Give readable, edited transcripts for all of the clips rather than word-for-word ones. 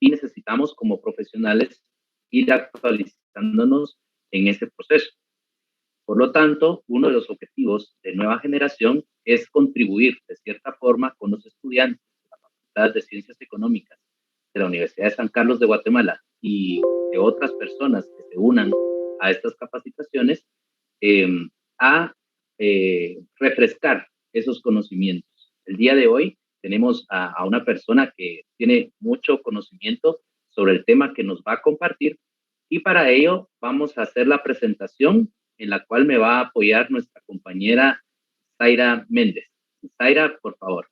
y necesitamos como profesionales ir actualizándonos en este proceso. Por lo tanto, uno de los objetivos de Nueva Generación es contribuir de cierta forma con los estudiantes de la Facultad de Ciencias Económicas de la Universidad de San Carlos de Guatemala y de otras personas que se unan a estas capacitaciones eh, a refrescar esos conocimientos. El día de hoy tenemos a una persona que tiene mucho conocimiento sobre el tema que nos va a compartir y para ello vamos a hacer la presentación en la cual me va a apoyar nuestra compañera Zaira Méndez. Zaira, por favor.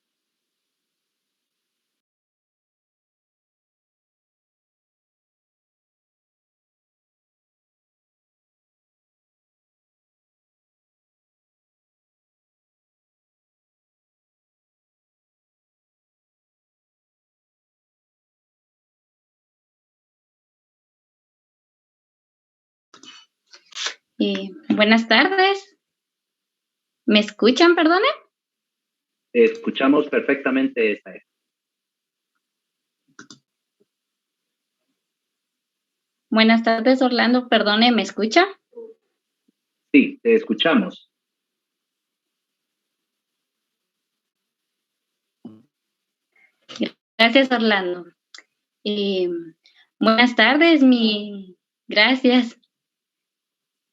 Buenas tardes. ¿Me escuchan, perdone? Te escuchamos perfectamente, Zaira. Buenas tardes, Orlando. Perdone, ¿me escucha? Sí, te escuchamos. Gracias, Orlando. Buenas tardes, gracias.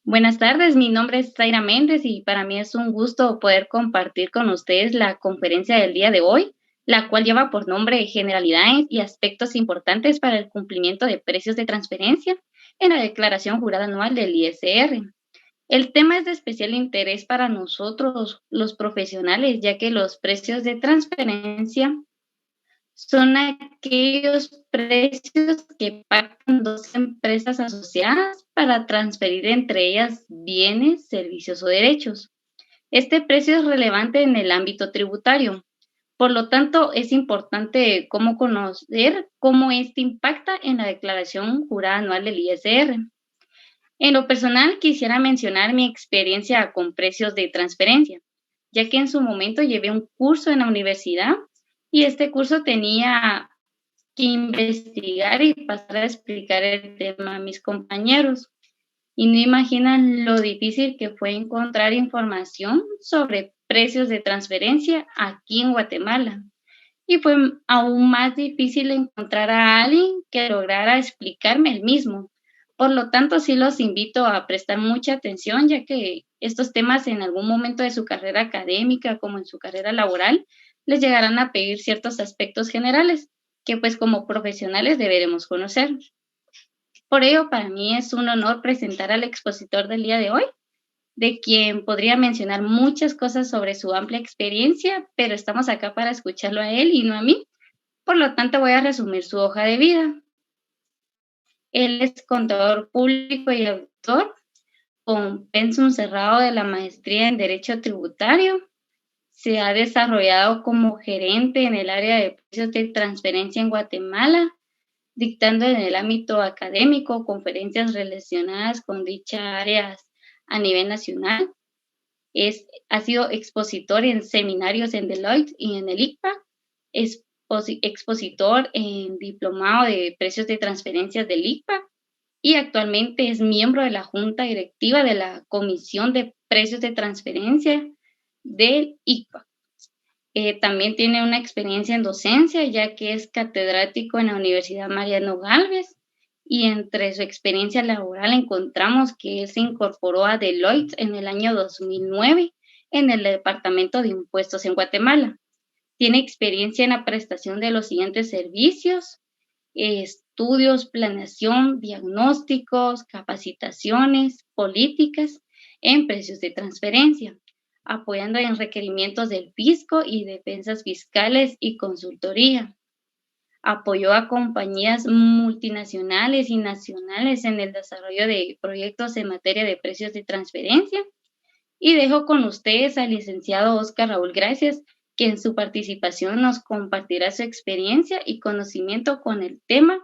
Buenas tardes, mi nombre es Zaira Méndez y para mí es un gusto poder compartir con ustedes la conferencia del día de hoy, la cual lleva por nombre Generalidades y aspectos importantes para el cumplimiento de precios de transferencia en la declaración jurada anual del ISR. El tema es de especial interés para nosotros, los profesionales, ya que los precios de transferencia son aquellos precios que pagan dos empresas asociadas para transferir entre ellas bienes, servicios o derechos. Este precio es relevante en el ámbito tributario. Por lo tanto, es importante conocer cómo este impacta en la declaración jurada anual del ISR. En lo personal, quisiera mencionar mi experiencia con precios de transferencia, ya que en su momento llevé un curso en la universidad y este curso tenía que investigar y pasar a explicar el tema a mis compañeros. Y no imaginan lo difícil que fue encontrar información sobre precios de transferencia aquí en Guatemala. Y fue aún más difícil encontrar a alguien que lograra explicarme el mismo. Por lo tanto, sí los invito a prestar mucha atención, ya que estos temas en algún momento de su carrera académica, como en su carrera laboral, les llegarán a pedir ciertos aspectos generales que pues como profesionales deberemos conocer. Por ello, para mí es un honor presentar al expositor del día de hoy, de quien podría mencionar muchas cosas sobre su amplia experiencia, pero estamos acá para escucharlo a él y no a mí. Por lo tanto, voy a resumir su hoja de vida. Él es contador público y auditor con pensum cerrado de la maestría en Derecho Tributario. Se ha desarrollado como gerente en el área de precios de transferencia en Guatemala, dictando en el ámbito académico conferencias relacionadas con dichas áreas a nivel nacional. Ha sido expositor en seminarios en Deloitte y en el ICPA, es expositor en diplomado de precios de transferencias del ICPA y actualmente es miembro de la junta directiva de la Comisión de Precios de Transferencia del ICPA. También tiene una experiencia en docencia, ya que es catedrático en la Universidad Mariano Gálvez, y entre su experiencia laboral encontramos que él se incorporó a Deloitte en el año 2009 en el Departamento de Impuestos en Guatemala. Tiene experiencia en la prestación de los siguientes servicios: estudios, planeación, diagnósticos, capacitaciones, políticas en precios de transferencia, apoyando en requerimientos del fisco y defensas fiscales y consultoría. Apoyó a compañías multinacionales y nacionales en el desarrollo de proyectos en materia de precios de transferencia. Y dejo con ustedes al licenciado Oscar Raúl Gracias, que en su participación nos compartirá su experiencia y conocimiento con el tema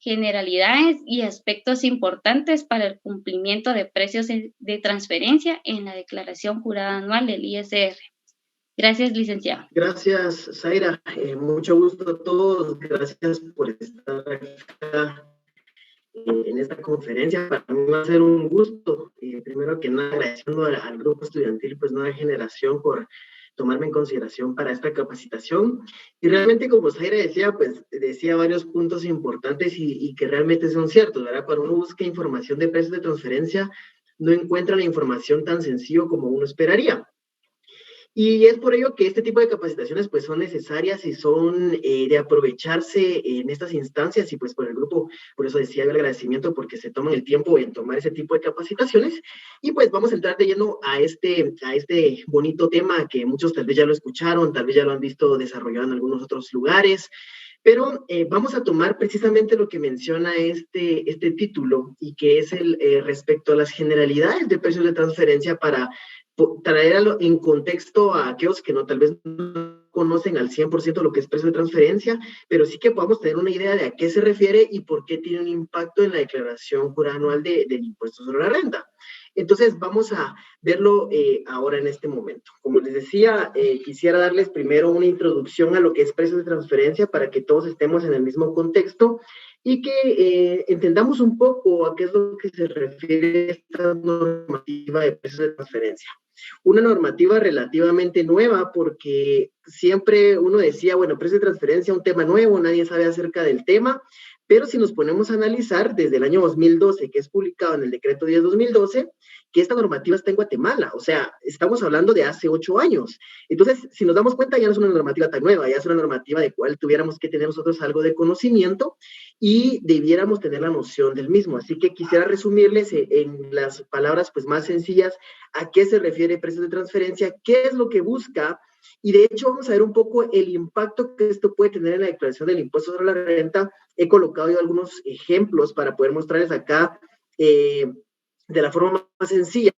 generalidades y aspectos importantes para el cumplimiento de precios de transferencia en la declaración jurada anual del ISR. Gracias, licenciado. Gracias, Zaira. Mucho gusto a todos. Gracias por estar acá en esta conferencia. Para mí va a ser un gusto. Primero que nada, agradeciendo al grupo estudiantil, pues Nueva Generación, por tomarme en consideración para esta capacitación. Y realmente, como Zaira decía, pues decía varios puntos importantes y que realmente son ciertos, ¿verdad? Cuando uno busca información de precios de transferencia, no encuentra la información tan sencillo como uno esperaría. Y es por ello que este tipo de capacitaciones pues son necesarias y son de aprovecharse en estas instancias, y pues por el grupo, por eso decía el agradecimiento, porque se toman el tiempo en tomar ese tipo de capacitaciones. Y pues vamos a entrar de lleno a este bonito tema que muchos tal vez ya lo escucharon, tal vez ya lo han visto desarrollado en algunos otros lugares, pero vamos a tomar precisamente lo que menciona este título, y que es el respecto a las generalidades de precios de transferencia, para traerlo en contexto a aquellos que tal vez no conocen al 100% lo que es precio de transferencia, pero sí que podamos tener una idea de a qué se refiere y por qué tiene un impacto en la declaración jurada anual del impuesto sobre la renta. Entonces, vamos a verlo ahora en este momento. Como les decía, quisiera darles primero una introducción a lo que es precios de transferencia, para que todos estemos en el mismo contexto y que entendamos un poco a qué es lo que se refiere esta normativa de precios de transferencia. Una normativa relativamente nueva, porque siempre uno decía, bueno, precio de transferencia, un tema nuevo, nadie sabe acerca del tema, pero si nos ponemos a analizar, desde el año 2012, que es publicado en el decreto 10/2012, que esta normativa está en Guatemala, o sea, estamos hablando de hace 8 años. Entonces, si nos damos cuenta, ya no es una normativa tan nueva, ya es una normativa de cual tuviéramos que tener nosotros algo de conocimiento y debiéramos tener la noción del mismo. Así que quisiera resumirles en las palabras pues más sencillas a qué se refiere precios de transferencia, qué es lo que busca, y de hecho vamos a ver un poco el impacto que esto puede tener en la declaración del impuesto sobre la renta. He colocado yo algunos ejemplos para poder mostrarles acá de la forma más sencilla,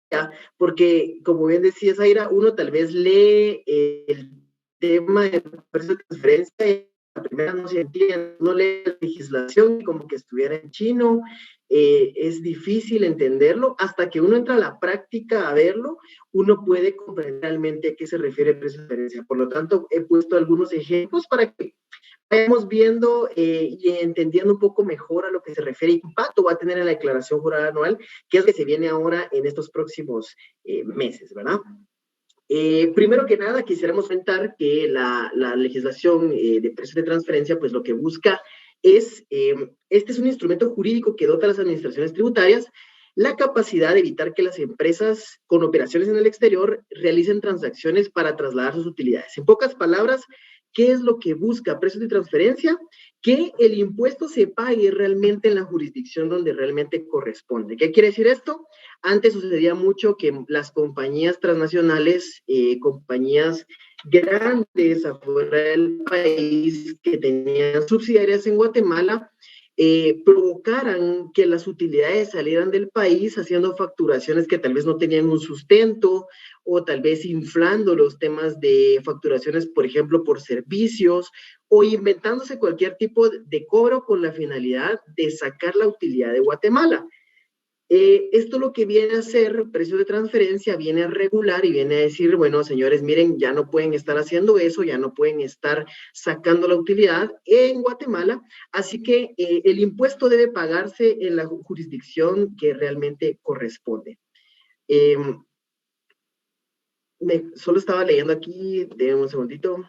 porque como bien decía Zaira, uno tal vez lee el tema de precios de transferencia y la primera no se entiende, no lee la legislación como que estuviera en chino. Es difícil entenderlo hasta que uno entra a la práctica a verlo. Uno puede comprender realmente a qué se refiere precio de transferencia. Por lo tanto, he puesto algunos ejemplos para que vayamos viendo y entendiendo un poco mejor a lo que se refiere y qué impacto va a tener en la declaración jurada anual, que es lo que se viene ahora en estos próximos meses, ¿verdad? Primero que nada, quisiéramos comentar que la legislación de precios de transferencia, pues lo que busca es, este es un instrumento jurídico que dota a las administraciones tributarias la capacidad de evitar que las empresas con operaciones en el exterior realicen transacciones para trasladar sus utilidades. En pocas palabras, ¿qué es lo que busca precios de transferencia? Que el impuesto se pague realmente en la jurisdicción donde realmente corresponde. ¿Qué quiere decir esto? Antes sucedía mucho que las compañías transnacionales, compañías grandes afuera del país que tenían subsidiarias en Guatemala, provocaran que las utilidades salieran del país haciendo facturaciones que tal vez no tenían un sustento, o tal vez inflando los temas de facturaciones, por ejemplo, por servicios, o inventándose cualquier tipo de cobro con la finalidad de sacar la utilidad de Guatemala. Esto lo que viene a hacer, precio de transferencia, viene a regular y viene a decir, bueno, señores, miren, ya no pueden estar haciendo eso, ya no pueden estar sacando la utilidad en Guatemala, así que el impuesto debe pagarse en la jurisdicción que realmente corresponde. Solo estaba leyendo aquí, denme un segundito.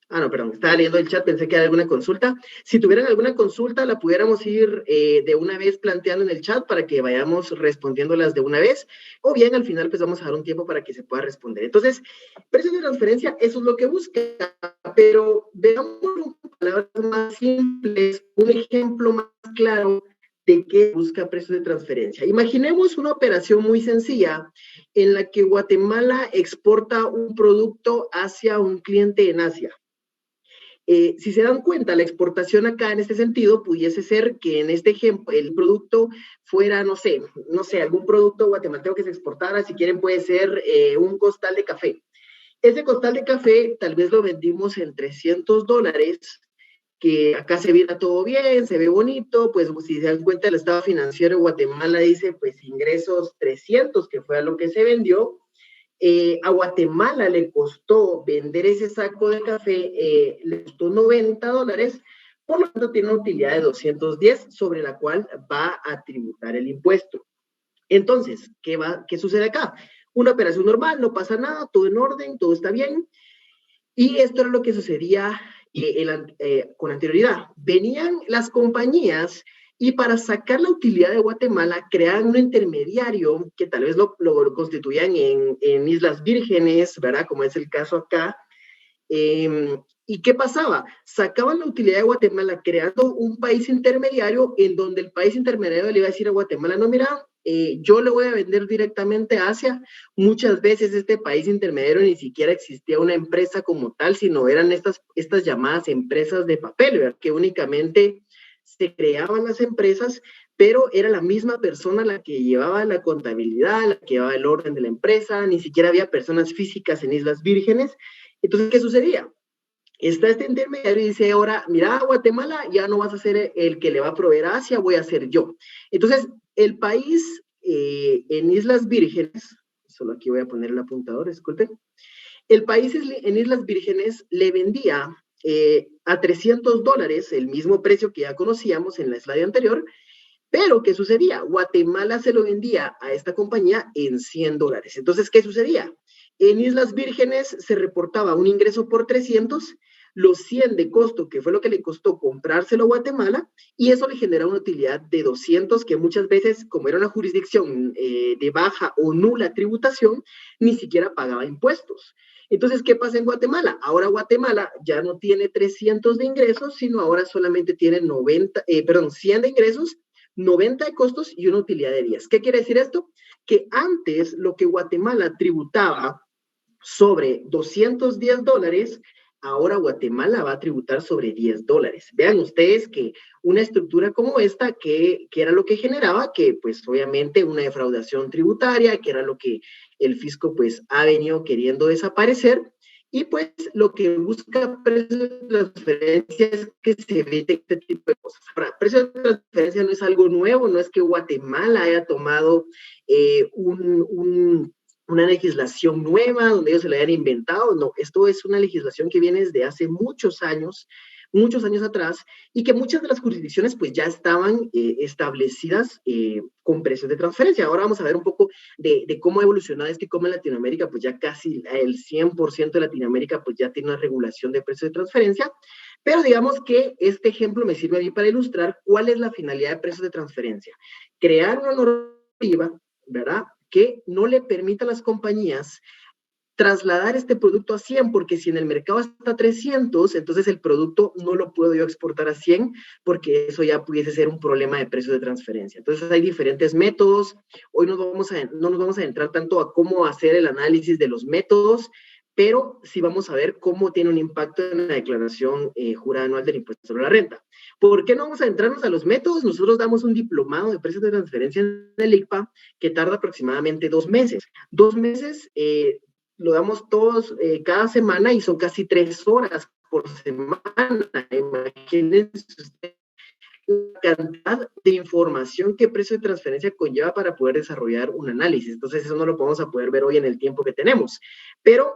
No, perdón, estaba leyendo el chat, pensé que era alguna consulta. Si tuvieran alguna consulta, la pudiéramos ir de una vez planteando en el chat para que vayamos respondiéndolas de una vez, o bien al final pues vamos a dar un tiempo para que se pueda responder. Entonces, precios de transferencia, eso es lo que busca, pero veamos con palabras más simples, un ejemplo más claro de qué busca precios de transferencia. Imaginemos una operación muy sencilla en la que Guatemala exporta un producto hacia un cliente en Asia. Si se dan cuenta, la exportación acá en este sentido pudiese ser que en este ejemplo el producto fuera, no sé, algún producto guatemalteco que se exportara, si quieren puede ser un costal de café. Ese costal de café tal vez lo vendimos en $300, que acá se ve todo bien, se ve bonito, pues si se dan cuenta el estado financiero de Guatemala dice pues ingresos 300, que fue a lo que se vendió, A Guatemala le costó vender ese saco de café, le costó $90, por lo tanto tiene una utilidad de 210 sobre la cual va a tributar el impuesto. Entonces, ¿qué sucede acá? Una operación normal, no pasa nada, todo en orden, todo está bien. Y esto era lo que sucedía con anterioridad. Venían las compañías y para sacar la utilidad de Guatemala creaban un intermediario que tal vez lo constituían en Islas Vírgenes, ¿verdad? Como es el caso acá. ¿Y qué pasaba? Sacaban la utilidad de Guatemala creando un país intermediario en donde el país intermediario le iba a decir a Guatemala, no, mira, yo le voy a vender directamente a Asia. Muchas veces este país intermediario ni siquiera existía una empresa como tal, sino eran estas llamadas empresas de papel, ¿verdad? Que únicamente se creaban las empresas, pero era la misma persona la que llevaba la contabilidad, la que llevaba el orden de la empresa, ni siquiera había personas físicas en Islas Vírgenes. Entonces, ¿qué sucedía? Está este intermediario y dice ahora, mira, Guatemala, ya no vas a ser el que le va a proveer a Asia, voy a ser yo. Entonces, el país en Islas Vírgenes, solo aquí voy a poner el apuntador, disculpen, el país en Islas Vírgenes le vendía a $300, el mismo precio que ya conocíamos en la slide anterior, pero ¿qué sucedía? Guatemala se lo vendía a esta compañía en $100. Entonces, ¿qué sucedía? En Islas Vírgenes se reportaba un ingreso por 300, los 100 de costo, que fue lo que le costó comprárselo a Guatemala, y eso le genera una utilidad de 200, que muchas veces, como era una jurisdicción de baja o nula tributación, ni siquiera pagaba impuestos. Entonces, ¿qué pasa en Guatemala? Ahora Guatemala ya no tiene 300 de ingresos, sino ahora solamente tiene 100 de ingresos, 90 de costos y una utilidad de 10. ¿Qué quiere decir esto? Que antes lo que Guatemala tributaba sobre $210, ahora Guatemala va a tributar sobre $10. Vean ustedes que una estructura como esta, que era lo que generaba, que pues obviamente una defraudación tributaria, que era lo que el fisco pues ha venido queriendo desaparecer, y pues lo que busca precio de transferencia es que se evite este tipo de cosas. Ahora, precio de transferencia no es algo nuevo, no es que Guatemala haya tomado una legislación nueva donde ellos se la hayan inventado, no, esto es una legislación que viene desde hace muchos años atrás, y que muchas de las jurisdicciones pues ya estaban establecidas con precios de transferencia. Ahora vamos a ver un poco de cómo ha evolucionado esto y cómo en Latinoamérica pues ya casi el 100% de Latinoamérica pues ya tiene una regulación de precios de transferencia, pero digamos que este ejemplo me sirve a mí para ilustrar cuál es la finalidad de precios de transferencia. Crear una normativa, ¿verdad?, que no le permita a las compañías trasladar este producto a 100, porque si en el mercado está a 300, entonces el producto no lo puedo yo exportar a 100, porque eso ya pudiese ser un problema de precios de transferencia. Entonces hay diferentes métodos. Hoy no nos vamos a entrar tanto a cómo hacer el análisis de los métodos, pero sí vamos a ver cómo tiene un impacto en la declaración jurada anual del impuesto sobre la renta. ¿Por qué no vamos a entrarnos a los métodos? Nosotros damos un diplomado de precios de transferencia en el ICPA que tarda aproximadamente 2 meses. 2 meses lo damos todos cada semana y son casi 3 horas por semana. Imagínense ustedes la cantidad de información que precio de transferencia conlleva para poder desarrollar un análisis. Entonces eso no lo vamos a poder ver hoy en el tiempo que tenemos. Pero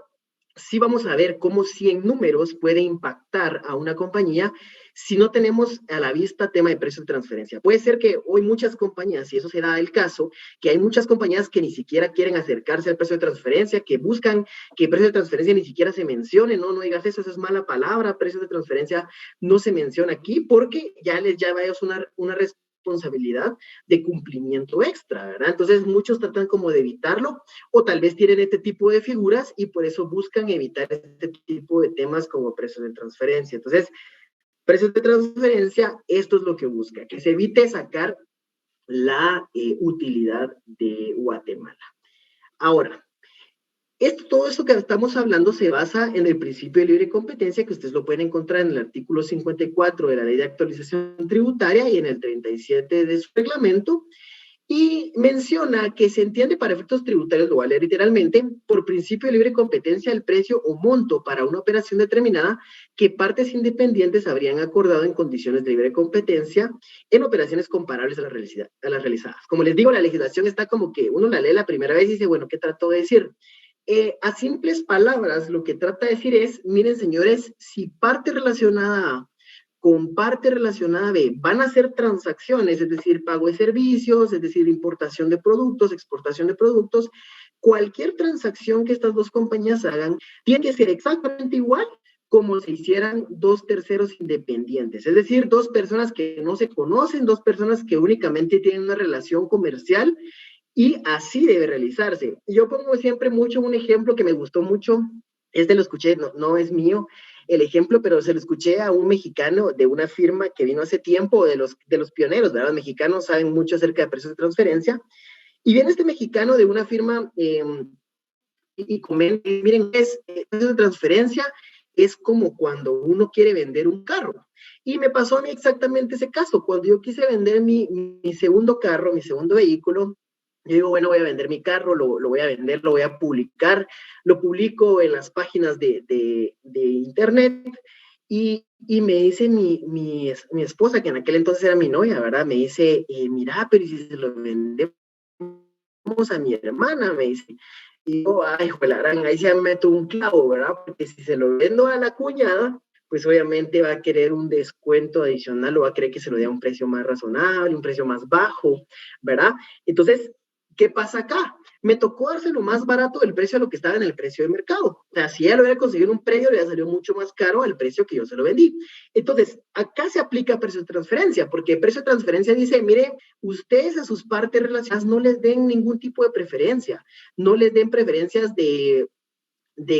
sí vamos a ver cómo 100 números puede impactar a una compañía si no tenemos a la vista tema de precios de transferencia. Puede ser que hoy muchas compañías, y eso será el caso, que hay muchas compañías que ni siquiera quieren acercarse al precio de transferencia, que buscan que el precio de transferencia ni siquiera se mencione. No digas eso, esa es mala palabra, precio de transferencia no se menciona aquí, porque ya les lleva a ellos una responsabilidad de cumplimiento extra, ¿verdad? Entonces muchos tratan como de evitarlo, o tal vez tienen este tipo de figuras y por eso buscan evitar este tipo de temas como precios de transferencia. Entonces, precios de transferencia, esto es lo que busca, que se evite sacar la utilidad de Guatemala. Ahora, todo esto que estamos hablando se basa en el principio de libre competencia, que ustedes lo pueden encontrar en el artículo 54 de la Ley de Actualización Tributaria y en el 37 de su reglamento, y menciona que se entiende para efectos tributarios, lo voy a leer literalmente, por principio de libre competencia el precio o monto para una operación determinada que partes independientes habrían acordado en condiciones de libre competencia en operaciones comparables a las realizadas. Como les digo, la legislación está como que uno la lee la primera vez y dice, bueno, ¿qué trató de decir? a simples palabras, lo que trata de decir es, miren señores, si parte relacionada A con parte relacionada B van a hacer transacciones, es decir, pago de servicios, es decir, importación de productos, exportación de productos, cualquier transacción que estas dos compañías hagan tiene que ser exactamente igual como si hicieran dos terceros independientes, es decir, dos personas que no se conocen, dos personas que únicamente tienen una relación comercial, y así debe realizarse. Yo pongo siempre mucho un ejemplo que me gustó mucho, lo escuché, no es mío el ejemplo, pero se lo escuché a un mexicano de una firma que vino hace tiempo, de los pioneros, ¿verdad? Los mexicanos saben mucho acerca de precios de transferencia, y viene este mexicano de una firma y comenta, miren, precios de transferencia es como cuando uno quiere vender un carro. Y me pasó a mí exactamente ese caso. Cuando yo quise vender mi segundo carro, mi segundo vehículo, yo digo, bueno, voy a vender mi carro, lo voy a vender, lo voy a publicar, lo publico en las páginas de internet, y me dice mi esposa, que en aquel entonces era mi novia, ¿verdad? Me dice, mira, pero si se lo vendemos a mi hermana, me dice. Y yo, ay, juelarán, ahí se meto un clavo, ¿verdad? Porque si se lo vendo a la cuñada, pues obviamente va a querer un descuento adicional, o va a querer que se lo dé a un precio más razonable, un precio más bajo, ¿verdad? Entonces, ¿qué pasa acá? Me tocó dárselo más barato del precio a lo que estaba en el precio de mercado. O sea, si ella lo hubiera conseguido en un precio, le hubiera salido mucho más caro al precio que yo se lo vendí. Entonces, acá se aplica precio de transferencia, porque el precio de transferencia dice, mire, ustedes a sus partes relacionadas no les den ningún tipo de preferencia, no les den preferencias de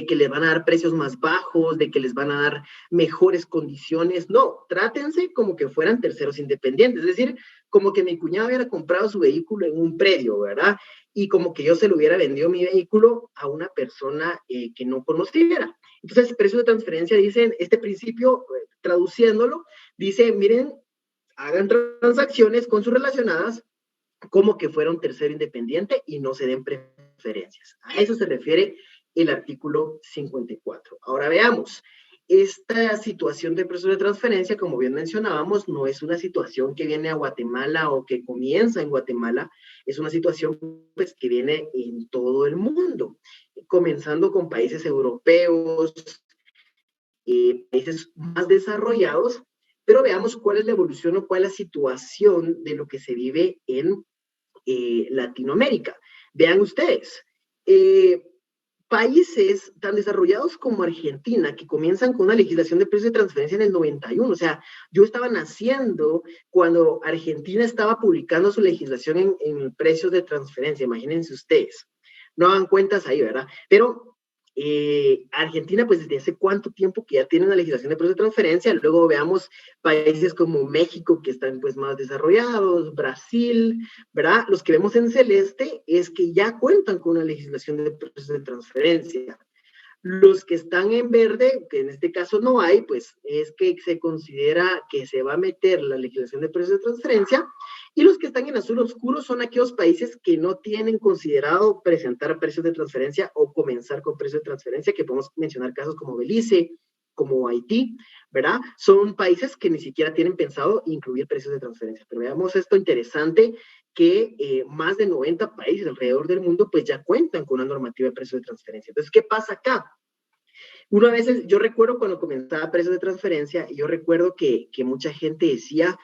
que les van a dar precios más bajos, de que les van a dar mejores condiciones. No, trátense como que fueran terceros independientes, es decir, como que mi cuñado hubiera comprado su vehículo en un predio, ¿verdad? Y como que yo se lo hubiera vendido mi vehículo a una persona que no conociera. Entonces, el precio de transferencia dice, este principio, traduciéndolo, dice, miren, hagan transacciones con sus relacionadas como que fuera un tercero independiente y no se den preferencias. A eso se refiere el artículo 54. Ahora veamos, esta situación de proceso de transferencia, como bien mencionábamos, no es una situación que viene a Guatemala o que comienza en Guatemala, es una situación pues, que viene en todo el mundo, comenzando con países europeos, países más desarrollados, pero veamos cuál es la evolución o cuál es la situación de lo que se vive en Latinoamérica. Vean ustedes, países tan desarrollados como Argentina, que comienzan con una legislación de precios de transferencia en el 91, o sea, yo estaba naciendo cuando Argentina estaba publicando su legislación en precios de transferencia, imagínense ustedes, no hagan cuentas ahí, ¿verdad? Pero Argentina, pues desde hace cuánto tiempo que ya tiene una legislación de precios de transferencia. Luego veamos países como México, que están pues más desarrollados, Brasil, ¿verdad? Los que vemos en celeste es que ya cuentan con una legislación de precios de transferencia. Los que están en verde, que en este caso no hay, pues es que se considera que se va a meter la legislación de precios de transferencia, y los que están en azul oscuro son aquellos países que no tienen considerado presentar precios de transferencia o comenzar con precios de transferencia, que podemos mencionar casos como Belice, como Haití, ¿verdad? Son países que ni siquiera tienen pensado incluir precios de transferencia. Pero veamos esto interesante, que más de 90 países alrededor del mundo pues ya cuentan con una normativa de precios de transferencia. Entonces, ¿qué pasa acá? Una vez, yo recuerdo cuando comenzaba precios de transferencia, yo recuerdo que mucha gente decía,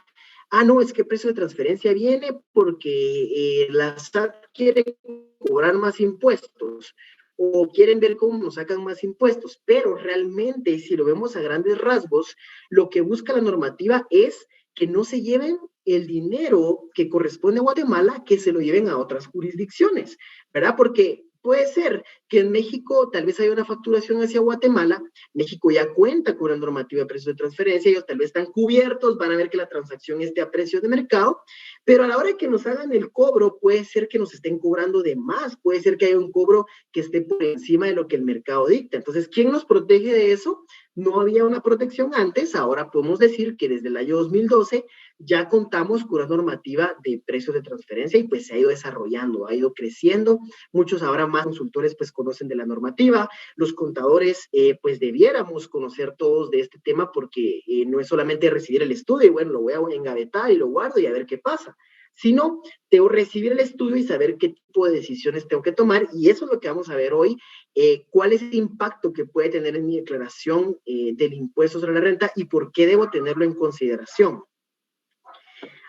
no, es que precio de transferencia viene porque la SAT quiere cobrar más impuestos o quieren ver cómo nos sacan más impuestos, pero realmente, si lo vemos a grandes rasgos, lo que busca la normativa es que no se lleven el dinero que corresponde a Guatemala, que se lo lleven a otras jurisdicciones, ¿verdad? Porque puede ser que en México tal vez haya una facturación hacia Guatemala, México ya cuenta con una normativa de precios de transferencia, ellos tal vez están cubiertos, van a ver que la transacción esté a precio de mercado, pero a la hora de que nos hagan el cobro, puede ser que nos estén cobrando de más, puede ser que haya un cobro que esté por encima de lo que el mercado dicta. Entonces, ¿quién nos protege de eso? No había una protección antes, ahora podemos decir que desde el año 2012 ya contamos con una normativa de precios de transferencia y pues se ha ido desarrollando, ha ido creciendo. Muchos ahora más consultores pues conocen de la normativa, los contadores pues debiéramos conocer todos de este tema porque no es solamente recibir el estudio y bueno, lo voy a engavetar y lo guardo y a ver qué pasa, sino debo recibir el estudio y saber qué tipo de decisiones tengo que tomar, y eso es lo que vamos a ver hoy, cuál es el impacto que puede tener en mi declaración del impuesto sobre la renta y por qué debo tenerlo en consideración.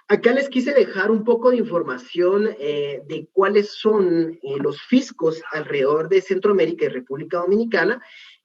Acá les quise dejar un poco de información de cuáles son los fiscos alrededor de Centroamérica y República Dominicana,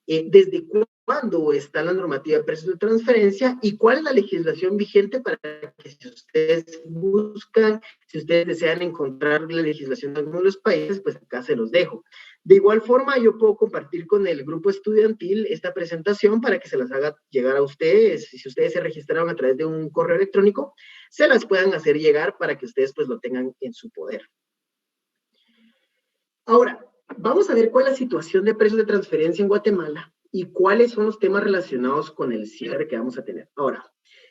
desde cuándo está la normativa de precios de transferencia y cuál es la legislación vigente para que si ustedes buscan, si ustedes desean encontrar la legislación de algunos de los países, pues acá se los dejo. De igual forma, yo puedo compartir con el grupo estudiantil esta presentación para que se las haga llegar a ustedes. Si ustedes se registraron a través de un correo electrónico, se las puedan hacer llegar para que ustedes pues lo tengan en su poder. Ahora, vamos a ver cuál es la situación de precios de transferencia en Guatemala y cuáles son los temas relacionados con el cierre que vamos a tener. Ahora,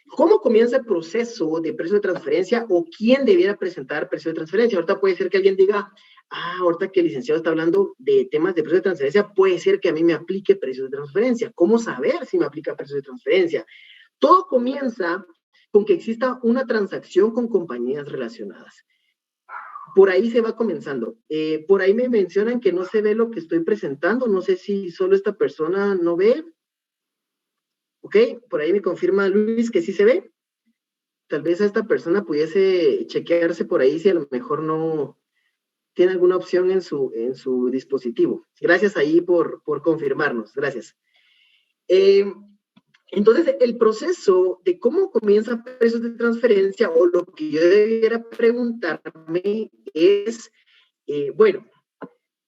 ¿cómo comienza el proceso de precio de transferencia o quién debiera presentar precio de transferencia? Ahorita puede ser que alguien diga, ahorita que el licenciado está hablando de temas de precio de transferencia, puede ser que a mí me aplique precio de transferencia. ¿Cómo saber si me aplica precio de transferencia? Todo comienza con que exista una transacción con compañías relacionadas. Por ahí se va comenzando. Por ahí me mencionan que no se ve lo que estoy presentando. No sé si solo esta persona no ve. Ok, por ahí me confirma Luis que sí se ve. Tal vez a esta persona pudiese chequearse por ahí si a lo mejor no tiene alguna opción en su dispositivo. Gracias ahí por confirmarnos. Gracias. Entonces, el proceso de cómo comienza precios de transferencia o lo que yo debiera preguntarme es, bueno,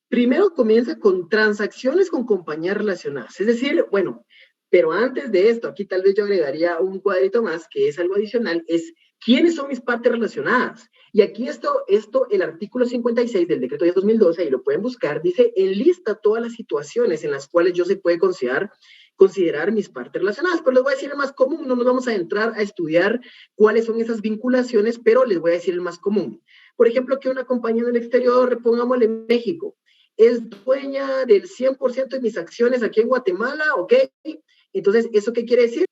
primero comienza con transacciones con compañías relacionadas. Es decir, bueno, pero antes de esto, aquí tal vez yo agregaría un cuadrito más, que es algo adicional, es ¿quiénes son mis partes relacionadas? Y aquí esto el artículo 56 del decreto 10/2012, y lo pueden buscar, dice, enlista todas las situaciones en las cuales yo se puede considerar mis partes relacionadas, pero les voy a decir el más común, no nos vamos a entrar a estudiar cuáles son esas vinculaciones, pero les voy a decir el más común. Por ejemplo, que una compañía del exterior, pongámosle en México, es dueña del 100% de mis acciones aquí en Guatemala, ¿ok? Entonces, ¿eso qué quiere decir?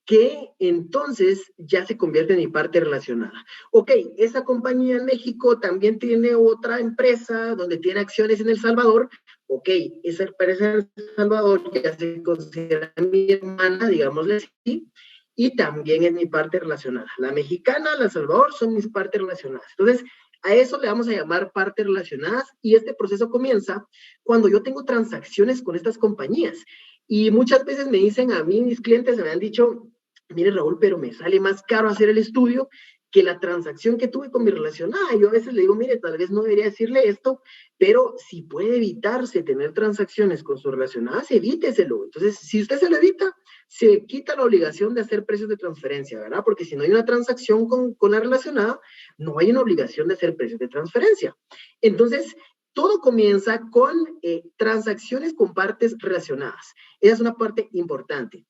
Que entonces ya se convierte en mi parte relacionada. Ok, esa compañía en México también tiene otra empresa donde tiene acciones en El Salvador. Ok, esa empresa en El Salvador ya se considera mi hermana, digámosle así, y también es mi parte relacionada. La mexicana, la Salvador son mis partes relacionadas. Entonces, a eso le vamos a llamar partes relacionadas y este proceso comienza cuando yo tengo transacciones con estas compañías. Y muchas veces me dicen a mí, mis clientes me han dicho, mire Raúl, pero me sale más caro hacer el estudio que la transacción que tuve con mi relacionada. Yo a veces le digo, mire, tal vez no debería decirle esto, pero si puede evitarse tener transacciones con sus relacionadas, evíteselo. Entonces, si usted se lo evita, se quita la obligación de hacer precios de transferencia, ¿verdad? Porque si no hay una transacción con la relacionada, no hay una obligación de hacer precios de transferencia. Entonces, todo comienza con transacciones con partes relacionadas. Esa es una parte importante.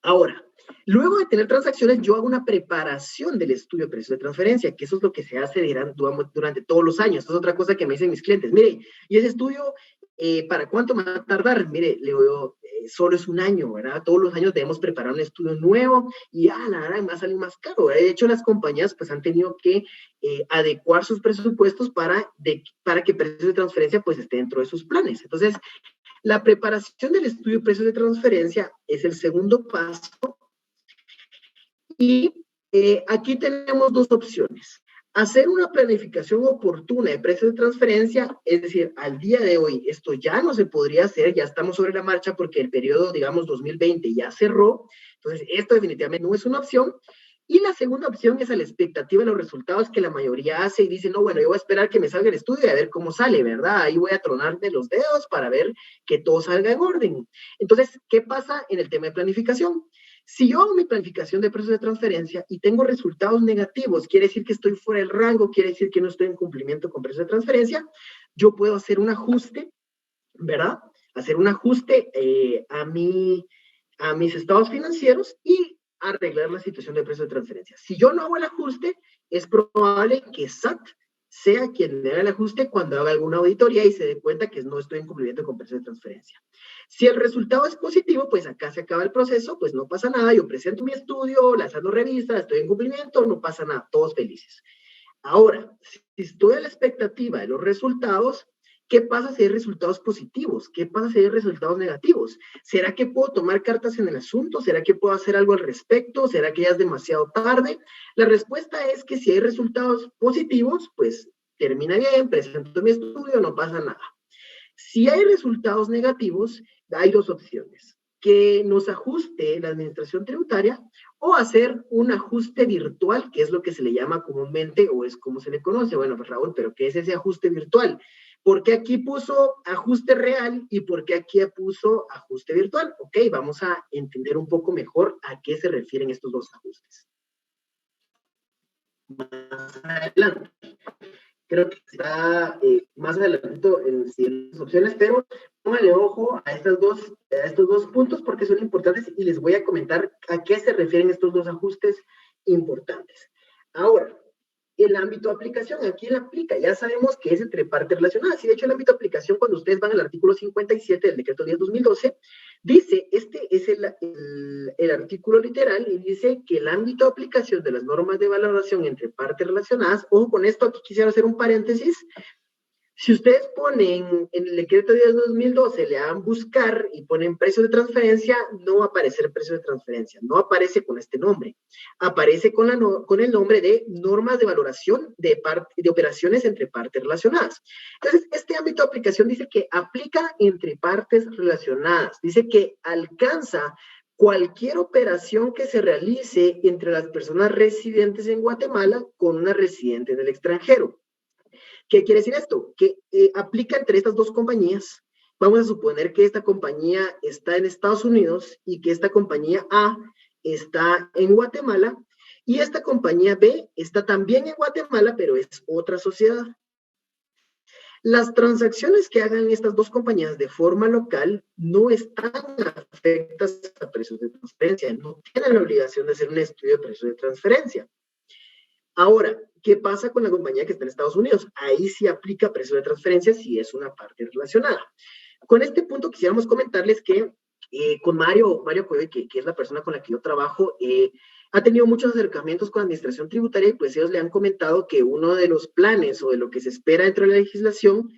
Ahora, luego de tener transacciones, yo hago una preparación del estudio de precios de transferencia, que eso es lo que se hace durante todos los años. Esa es otra cosa que me dicen mis clientes. Mire, ¿y ese estudio para cuánto me va a tardar? Mire, le digo, solo es un año, ¿verdad? Todos los años debemos preparar un estudio nuevo y la verdad me va a salir más caro. De hecho, las compañías pues han tenido que adecuar sus presupuestos para que precios de transferencia pues esté dentro de sus planes. Entonces, la preparación del estudio de precios de transferencia es el segundo paso y aquí tenemos dos opciones. Hacer una planificación oportuna de precios de transferencia, es decir, al día de hoy esto ya no se podría hacer, ya estamos sobre la marcha porque el periodo, digamos, 2020 ya cerró, entonces esto definitivamente no es una opción. Y la segunda opción es a la expectativa de los resultados que la mayoría hace y dice, no, bueno, yo voy a esperar que me salga el estudio y a ver cómo sale, ¿verdad? Ahí voy a tronarme los dedos para ver que todo salga en orden. Entonces, ¿qué pasa en el tema de planificación? Si yo hago mi planificación de precios de transferencia y tengo resultados negativos, quiere decir que estoy fuera del rango, quiere decir que no estoy en cumplimiento con precios de transferencia, yo puedo hacer un ajuste, ¿verdad? Hacer un ajuste a mis estados financieros y arreglar la situación de precio de transferencia. Si yo no hago el ajuste, es probable que SAT sea quien haga el ajuste cuando haga alguna auditoría y se dé cuenta que no estoy en cumplimiento con precio de transferencia. Si el resultado es positivo, pues acá se acaba el proceso, pues no pasa nada, yo presento mi estudio, la SAT lo revisa, estoy en cumplimiento, no pasa nada, todos felices. Ahora, si estoy a la expectativa de los resultados, ¿qué pasa si hay resultados positivos? ¿Qué pasa si hay resultados negativos? ¿Será que puedo tomar cartas en el asunto? ¿Será que puedo hacer algo al respecto? ¿Será que ya es demasiado tarde? La respuesta es que si hay resultados positivos, pues termina bien, presento mi estudio, no pasa nada. Si hay resultados negativos, hay dos opciones: que nos ajuste la administración tributaria o hacer un ajuste virtual, que es lo que se le llama comúnmente, o es como se le conoce. Bueno, pues Raúl, ¿pero qué es ese ajuste virtual? ¿Por qué aquí puso ajuste real y por qué aquí puso ajuste virtual? Ok, vamos a entender un poco mejor a qué se refieren estos dos ajustes. Más adelante. Creo que está más adelantito en siguientes opciones, pero póngale ojo a estos dos puntos porque son importantes y les voy a comentar a qué se refieren estos dos ajustes importantes. Ahora, el ámbito de aplicación, ¿a quién aplica? Ya sabemos que es entre partes relacionadas, y de hecho el ámbito de aplicación, cuando ustedes van al artículo 57 del decreto 10/2012, dice, este es el artículo literal, y dice que el ámbito de aplicación de las normas de valoración entre partes relacionadas, ojo con esto, aquí quisiera hacer un paréntesis. Si ustedes ponen en el decreto 10/2012, le dan buscar y ponen precio de transferencia, no va a aparecer precio de transferencia, no aparece con este nombre, aparece con el nombre de normas de valoración de operaciones entre partes relacionadas. Entonces, este ámbito de aplicación dice que aplica entre partes relacionadas, dice que alcanza cualquier operación que se realice entre las personas residentes en Guatemala con una residente en el extranjero. ¿Qué quiere decir esto? Que aplica entre estas dos compañías. Vamos a suponer que esta compañía está en Estados Unidos y que esta compañía A está en Guatemala y esta compañía B está también en Guatemala, pero es otra sociedad. Las transacciones que hagan estas dos compañías de forma local no están afectadas a precios de transferencia, no tienen la obligación de hacer un estudio de precios de transferencia. Ahora, ¿qué pasa con la compañía que está en Estados Unidos? Ahí sí aplica precio de transferencia si es una parte relacionada. Con este punto quisiéramos comentarles que con Mario Coyoy, que es la persona con la que yo trabajo, ha tenido muchos acercamientos con la administración tributaria y pues ellos le han comentado que uno de los planes o de lo que se espera dentro de la legislación,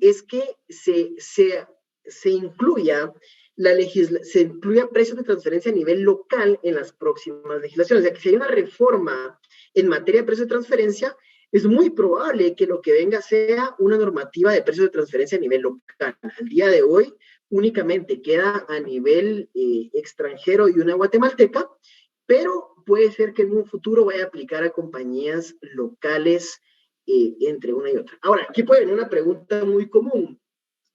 es que se incluya precios de transferencia a nivel local en las próximas legislaciones. O sea, que si hay una reforma en materia de precios de transferencia, es muy probable que lo que venga sea una normativa de precios de transferencia a nivel local. Al día de hoy, únicamente queda a nivel extranjero y una guatemalteca, pero puede ser que en un futuro vaya a aplicar a compañías locales entre una y otra. Ahora, aquí puede venir una pregunta muy común.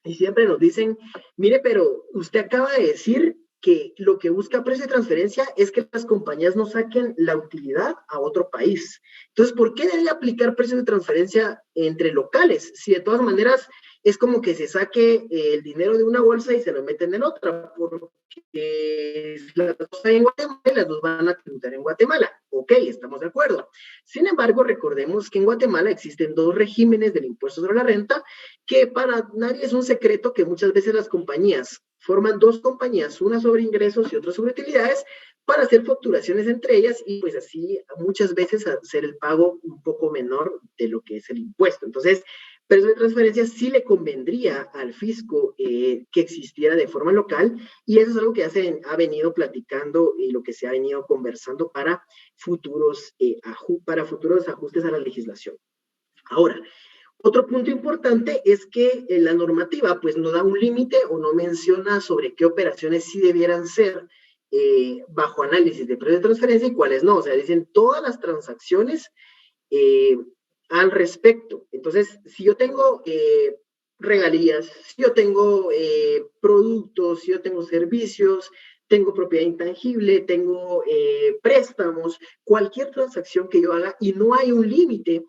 Y siempre nos dicen, mire, pero usted acaba de decir que lo que busca precio de transferencia es que las compañías no saquen la utilidad a otro país. Entonces, ¿por qué debe aplicar precio de transferencia entre locales? Si de todas maneras es como que se saque el dinero de una bolsa y se lo meten en otra, porque las dos hay en Guatemala y las dos van a tributar en Guatemala. Ok, estamos de acuerdo. Sin embargo, recordemos que en Guatemala existen dos regímenes del impuesto sobre la renta, que para nadie es un secreto que muchas veces las compañías forman dos compañías, una sobre ingresos y otra sobre utilidades, para hacer facturaciones entre ellas y pues así muchas veces hacer el pago un poco menor de lo que es el impuesto. Entonces, precio de transferencia sí le convendría al fisco que existiera de forma local, y eso es algo que ha venido platicando y lo que se ha venido conversando para futuros ajustes a la legislación. Ahora, otro punto importante es que la normativa pues no da un límite o no menciona sobre qué operaciones sí debieran ser bajo análisis de precio de transferencia y cuáles no. O sea, dicen todas las transacciones al respecto. Entonces, si yo tengo regalías, si yo tengo productos, si yo tengo servicios, tengo propiedad intangible, tengo préstamos, cualquier transacción que yo haga y no hay un límite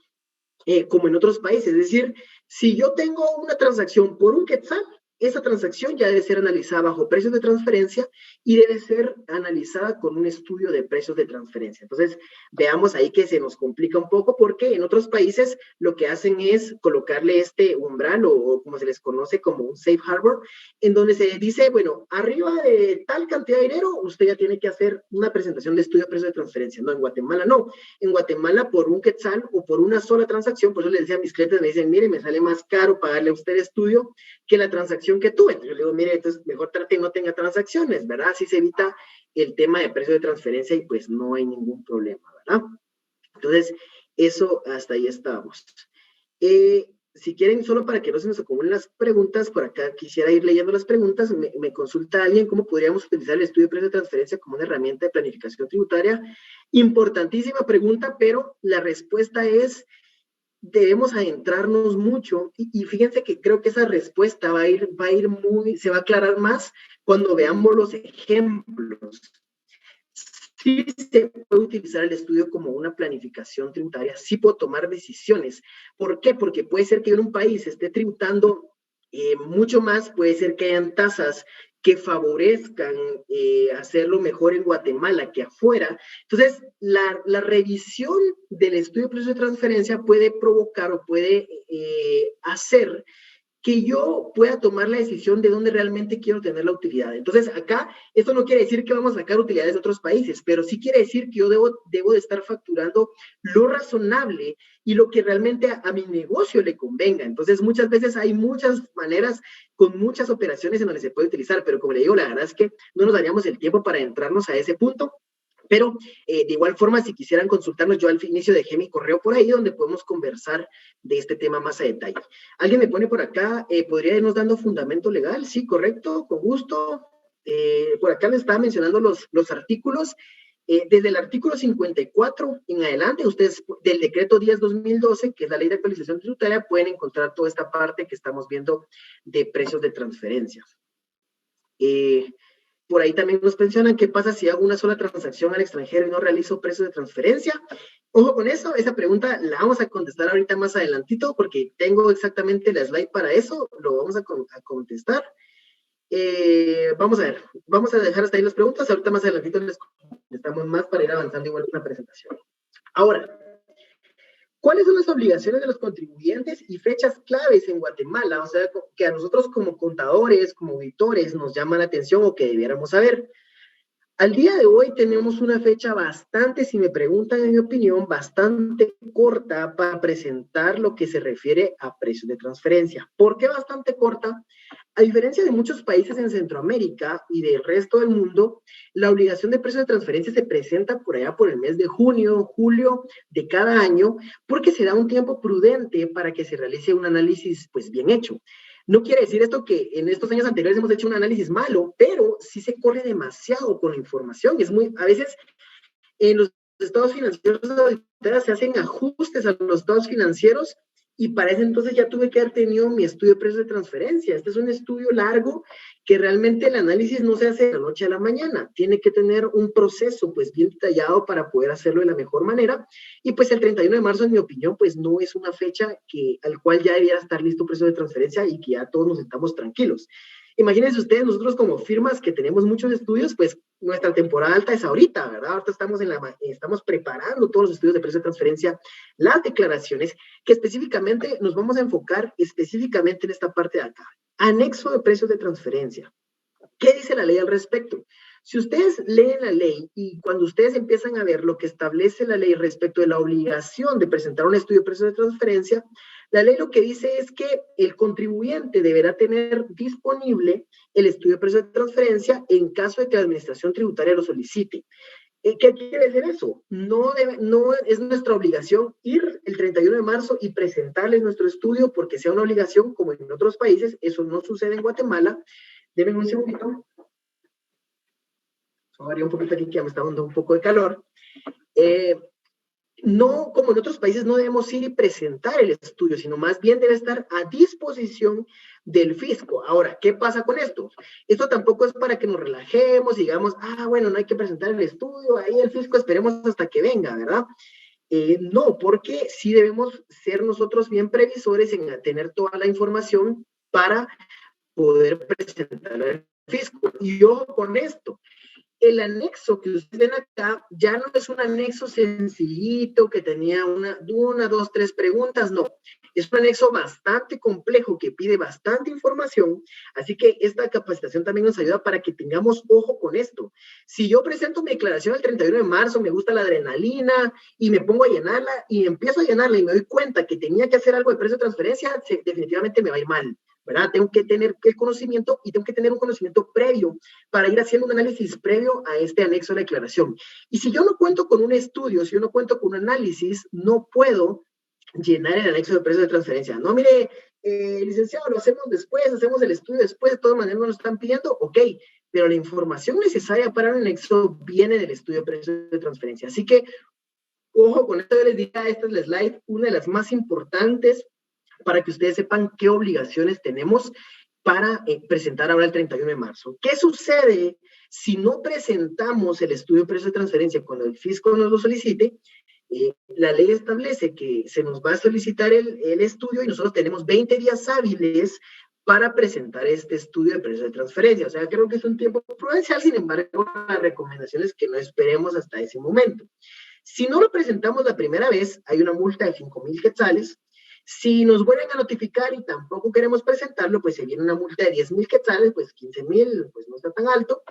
como en otros países. Es decir, si yo tengo una transacción por un quetzal, esa transacción ya debe ser analizada bajo precios de transferencia y debe ser analizada con un estudio de precios de transferencia. Entonces, veamos ahí que se nos complica un poco porque en otros países lo que hacen es colocarle este umbral o como se les conoce como un safe harbor, en donde se dice, bueno, arriba de tal cantidad de dinero, usted ya tiene que hacer una presentación de estudio de precios de transferencia. No, en Guatemala no. En Guatemala, por un quetzal o por una sola transacción, por eso les decía a mis clientes, me dicen, mire, me sale más caro pagarle a usted estudio que la transacción que tuve. Entonces yo le digo, mire, entonces mejor trate y no tenga transacciones, ¿verdad? Así se evita el tema de precio de transferencia y pues no hay ningún problema, ¿verdad? Entonces, eso hasta ahí estamos. Si quieren, solo para que no se nos acumulen las preguntas, por acá quisiera ir leyendo las preguntas, me consulta alguien cómo podríamos utilizar el estudio de precio de transferencia como una herramienta de planificación tributaria. Importantísima pregunta, pero la respuesta es, debemos adentrarnos mucho y fíjense que creo que esa respuesta se va a aclarar más cuando veamos los ejemplos. Sí se puede utilizar el estudio como una planificación tributaria, sí puedo tomar decisiones. ¿Por qué? Porque puede ser que en un país esté tributando mucho más, puede ser que hayan tasas que favorezcan hacerlo mejor en Guatemala que afuera. Entonces, la revisión del estudio de precios de transferencia puede provocar o puede hacer que yo pueda tomar la decisión de dónde realmente quiero tener la utilidad. Entonces, acá, esto no quiere decir que vamos a sacar utilidades de otros países, pero sí quiere decir que yo debo de estar facturando lo razonable y lo que realmente a mi negocio le convenga. Entonces, muchas veces hay muchas maneras, con muchas operaciones en donde se puede utilizar, pero como le digo, la verdad es que no nos daríamos el tiempo para entrarnos a ese punto. Pero de igual forma, si quisieran consultarnos, yo al inicio dejé mi correo por ahí donde podemos conversar de este tema más a detalle. Alguien me pone por acá, ¿podría irnos dando fundamento legal? Sí, correcto, con gusto. Por acá me estaba mencionando los artículos. Desde el artículo 54 en adelante, ustedes del decreto 10-2012, que es la ley de actualización tributaria, pueden encontrar toda esta parte que estamos viendo de precios de transferencia. Por ahí también nos mencionan qué pasa si hago una sola transacción al extranjero y no realizo precios de transferencia. Ojo con eso, esa pregunta la vamos a contestar ahorita más adelantito porque tengo exactamente la slide para eso, lo vamos a contestar. Vamos a ver, vamos a dejar hasta ahí las preguntas, ahorita más adelantito les contestamos más para ir avanzando igual con la presentación. Ahora, ¿cuáles son las obligaciones de los contribuyentes y fechas claves en Guatemala? O sea, que a nosotros como contadores, como auditores, nos llama la atención o que debiéramos saber. Al día de hoy tenemos una fecha bastante, si me preguntan en mi opinión, bastante corta para presentar lo que se refiere a precios de transferencia. ¿Por qué bastante corta? A diferencia de muchos países en Centroamérica y del resto del mundo, la obligación de precios de transferencia se presenta por allá por el mes de junio, julio de cada año, porque se da un tiempo prudente para que se realice un análisis pues bien hecho. No quiere decir esto que en estos años anteriores hemos hecho un análisis malo, pero sí se corre demasiado con la información. A veces en los estados financieros se hacen ajustes a los estados financieros y para ese entonces ya tuve que haber tenido mi estudio de precios de transferencia. Este es un estudio largo que realmente el análisis no se hace de la noche a la mañana. Tiene que tener un proceso pues bien detallado para poder hacerlo de la mejor manera. Y pues el 31 de marzo, en mi opinión, pues no es una fecha al cual ya debiera estar listo precio de transferencia y que ya todos nos estamos tranquilos. Imagínense ustedes, nosotros como firmas que tenemos muchos estudios, pues nuestra temporada alta es ahorita, ¿verdad? Ahorita estamos preparando todos los estudios de precio de transferencia, las declaraciones, que específicamente nos vamos a enfocar específicamente en esta parte de acá. Anexo de precios de transferencia. ¿Qué dice la ley al respecto? Si ustedes leen la ley y cuando ustedes empiezan a ver lo que establece la ley respecto de la obligación de presentar un estudio de precios de transferencia, la ley lo que dice es que el contribuyente deberá tener disponible el estudio de precios de transferencia en caso de que la administración tributaria lo solicite. ¿Qué quiere decir eso? No es nuestra obligación ir el 31 de marzo y presentarles nuestro estudio porque sea una obligación como en otros países. Eso no sucede en Guatemala. Denme un segundito. Varía un poquito aquí que ya me está dando un poco de calor. No, como en otros países, no debemos ir y presentar el estudio, sino más bien debe estar a disposición del fisco. Ahora, ¿qué pasa con esto? Esto tampoco es para que nos relajemos y digamos, bueno, no hay que presentar el estudio, ahí el fisco esperemos hasta que venga, ¿verdad? No, porque sí debemos ser nosotros bien previsores en tener toda la información para poder presentarlo al fisco. Y ojo con esto, el anexo que ustedes ven acá ya no es un anexo sencillito que tenía una, dos, tres preguntas, no. Es un anexo bastante complejo que pide bastante información, así que esta capacitación también nos ayuda para que tengamos ojo con esto. Si yo presento mi declaración el 31 de marzo, me gusta la adrenalina y me pongo a llenarla y empiezo a llenarla y me doy cuenta que tenía que hacer algo de precio de transferencia, definitivamente me va a ir mal, ¿verdad? Tengo que tener el conocimiento y tengo que tener un conocimiento previo para ir haciendo un análisis previo a este anexo de la declaración. Y si yo no cuento con un estudio, si yo no cuento con un análisis, no puedo llenar el anexo de precio de transferencia. No, mire, licenciado, lo hacemos después, hacemos el estudio después, de todas maneras nos lo están pidiendo, ok, pero la información necesaria para el anexo viene del estudio de precio de transferencia. Así que, ojo, con esto yo les diría, esta es la slide, una de las más importantes para que ustedes sepan qué obligaciones tenemos para presentar ahora el 31 de marzo. ¿Qué sucede si no presentamos el estudio de precio de transferencia cuando el fisco nos lo solicite? La ley establece que se nos va a solicitar el estudio y nosotros tenemos 20 días hábiles para presentar este estudio de precio de transferencia. O sea, creo que es un tiempo prudencial, sin embargo, la recomendación es que no esperemos hasta ese momento. Si no lo presentamos la primera vez, hay una multa de 5,000 quetzales. Si nos vuelven a notificar y tampoco queremos presentarlo, pues se viene una multa de 10,000 quetzales, pues 15,000, pues no está tan alto.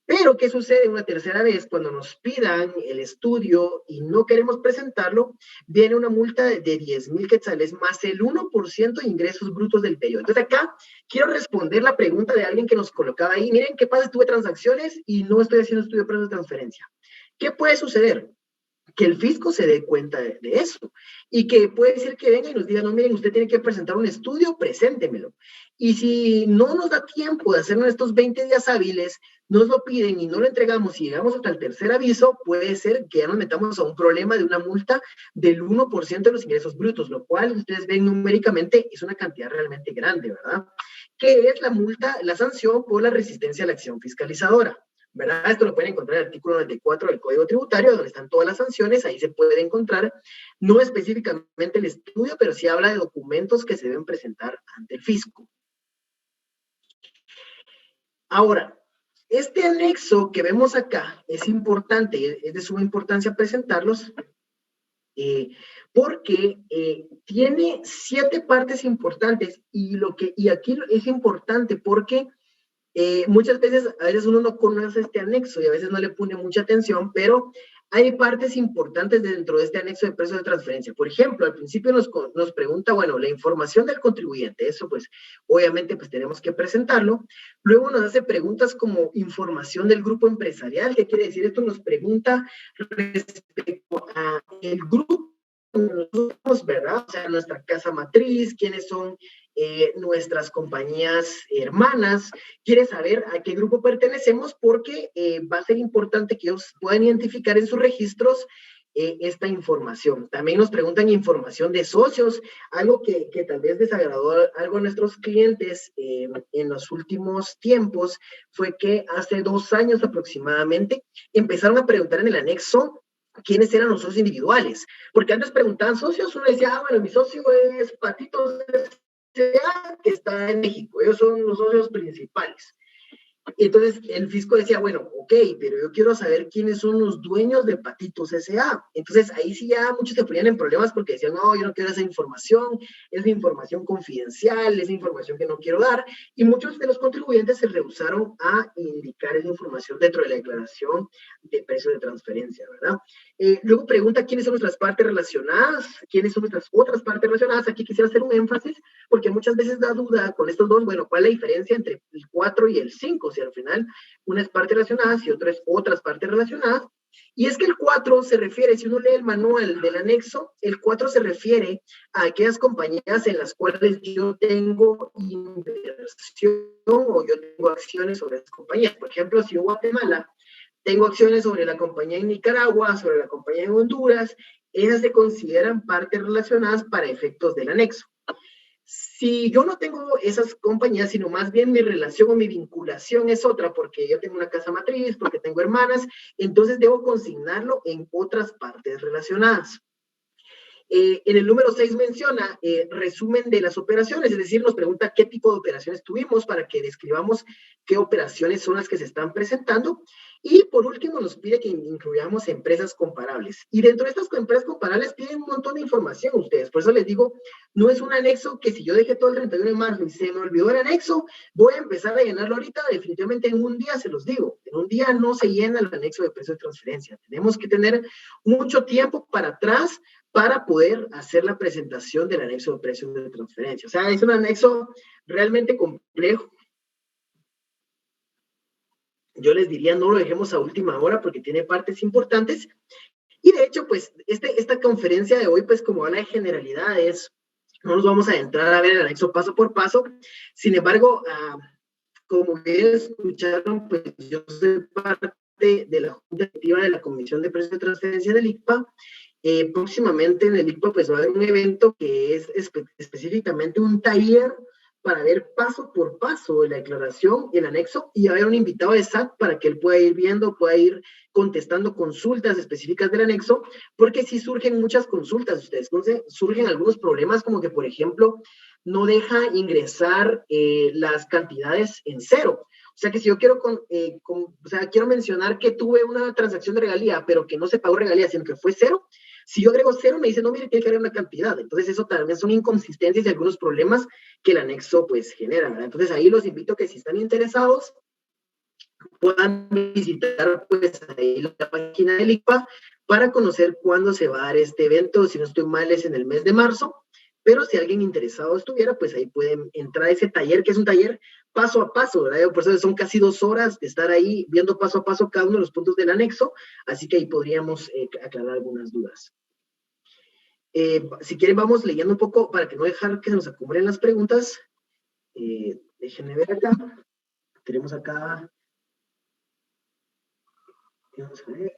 Pero, ¿qué sucede una tercera vez? Cuando nos pidan el estudio y no queremos presentarlo, viene una multa de 10,000 quetzales más el 1% de ingresos brutos del periodo. Entonces, acá quiero responder la pregunta de alguien que nos colocaba ahí. Miren, ¿qué pasa? Tuve transacciones y no estoy haciendo estudio de precios de transferencia. ¿Qué puede suceder? Que el fisco se dé cuenta de eso y que puede ser que venga y nos diga, no, miren, usted tiene que presentar un estudio, preséntemelo. Y si no nos da tiempo de hacerlo en estos 20 días hábiles, nos lo piden y no lo entregamos y llegamos hasta el tercer aviso, puede ser que ya nos metamos a un problema de una multa del 1% de los ingresos brutos, lo cual ustedes ven numéricamente es una cantidad realmente grande, ¿verdad? ¿Qué es la multa, la sanción por la resistencia a la acción fiscalizadora? ¿Verdad? Esto lo pueden encontrar en el artículo 94 del Código Tributario, donde están todas las sanciones, ahí se puede encontrar, no específicamente el estudio, pero sí habla de documentos que se deben presentar ante el fisco. Ahora, este anexo que vemos acá es importante, es de suma importancia presentarlos, porque tiene 7 partes importantes, y aquí es importante porque muchas veces, a veces uno no conoce este anexo y a veces no le pone mucha atención, pero hay partes importantes dentro de este anexo de precio de transferencia. Por ejemplo, al principio nos pregunta, bueno, la información del contribuyente, eso pues obviamente pues tenemos que presentarlo. Luego nos hace preguntas como información del grupo empresarial. ¿Qué quiere decir esto? Nos pregunta respecto a el grupo, ¿verdad? O sea, nuestra casa matriz, quiénes son nuestras compañías hermanas, quiere saber a qué grupo pertenecemos porque va a ser importante que ellos puedan identificar en sus registros esta información. También nos preguntan información de socios, algo que tal vez desagradó algo a nuestros clientes en los últimos tiempos, fue que hace 2 años aproximadamente empezaron a preguntar en el anexo quiénes eran los socios individuales, porque antes preguntaban socios, uno decía, bueno, mi socio es Patitos S.A., que está en México, ellos son los socios principales. Entonces el fisco decía, bueno, ok, pero yo quiero saber quiénes son los dueños de Patitos S.A. Entonces ahí sí ya muchos se ponían en problemas porque decían, no, yo no quiero esa información, es información confidencial, es información que no quiero dar, y muchos de los contribuyentes se rehusaron a indicar esa información dentro de la declaración de precio de transferencia, ¿verdad? Luego pregunta quiénes son nuestras partes relacionadas, quiénes son nuestras otras partes relacionadas. Aquí quisiera hacer un énfasis porque muchas veces da duda con estos dos, bueno, ¿cuál es la diferencia entre el 4 y el 5? Si al final una es partes relacionadas y otra es otras partes relacionadas. Y es que el 4 se refiere, si uno lee el manual del anexo, el 4 se refiere a aquellas compañías en las cuales yo tengo inversión o yo tengo acciones sobre esas compañías. Por ejemplo, si yo Guatemala tengo acciones sobre la compañía en Nicaragua, sobre la compañía en Honduras, esas se consideran partes relacionadas para efectos del anexo. Si yo no tengo esas compañías, sino más bien mi relación o mi vinculación es otra, porque yo tengo una casa matriz, porque tengo hermanas, entonces debo consignarlo en otras partes relacionadas. En el número 6 menciona resumen de las operaciones, es decir, nos pregunta qué tipo de operaciones tuvimos para que describamos qué operaciones son las que se están presentando. Y por último nos pide que incluyamos empresas comparables. Y dentro de estas empresas comparables piden un montón de información ustedes. Por eso les digo, no es un anexo que si yo dejé todo el 31 de marzo y se me olvidó el anexo, voy a empezar a llenarlo ahorita. Definitivamente en un día se los digo. En un día no se llena el anexo de precio de transferencia. Tenemos que tener mucho tiempo para atrás para poder hacer la presentación del anexo de precios de transferencia. O sea, es un anexo realmente complejo. Yo les diría, no lo dejemos a última hora porque tiene partes importantes. Y de hecho, pues, esta conferencia de hoy, pues, como habla de generalidades, no nos vamos a entrar a ver el anexo paso por paso. Sin embargo, como bien escucharon, pues, yo soy parte de la Junta Directiva de la Comisión de Precios de Transferencia del ICPA. Próximamente en el ICPA pues va a haber un evento que es específicamente un taller para ver paso por paso la declaración, el anexo, y va a haber un invitado de SAT para que él pueda ir viendo, pueda ir contestando consultas específicas del anexo, porque sí surgen muchas consultas, ustedes surgen algunos problemas como que, por ejemplo, no deja ingresar las cantidades en cero. O sea que si yo quiero, quiero mencionar que tuve una transacción de regalía, pero que no se pagó regalía, sino que fue cero. Si yo agrego cero, me dice, no, mire, tiene que haber una cantidad. Entonces, eso también son inconsistencias y algunos problemas que el anexo, pues, genera, ¿verdad? Entonces, ahí los invito a que si están interesados, puedan visitar, pues, ahí la página del ICPA para conocer cuándo se va a dar este evento. Si no estoy mal, es en el mes de marzo. Pero si alguien interesado estuviera, pues ahí pueden entrar a ese taller, que es un taller paso a paso, ¿verdad? Por eso son casi 2 horas de estar ahí viendo paso a paso cada uno de los puntos del anexo, así que ahí podríamos aclarar algunas dudas. Si quieren, vamos leyendo un poco para que no dejar que se nos acumulen las preguntas. Déjenme ver acá. Tenemos acá. Vamos a ver.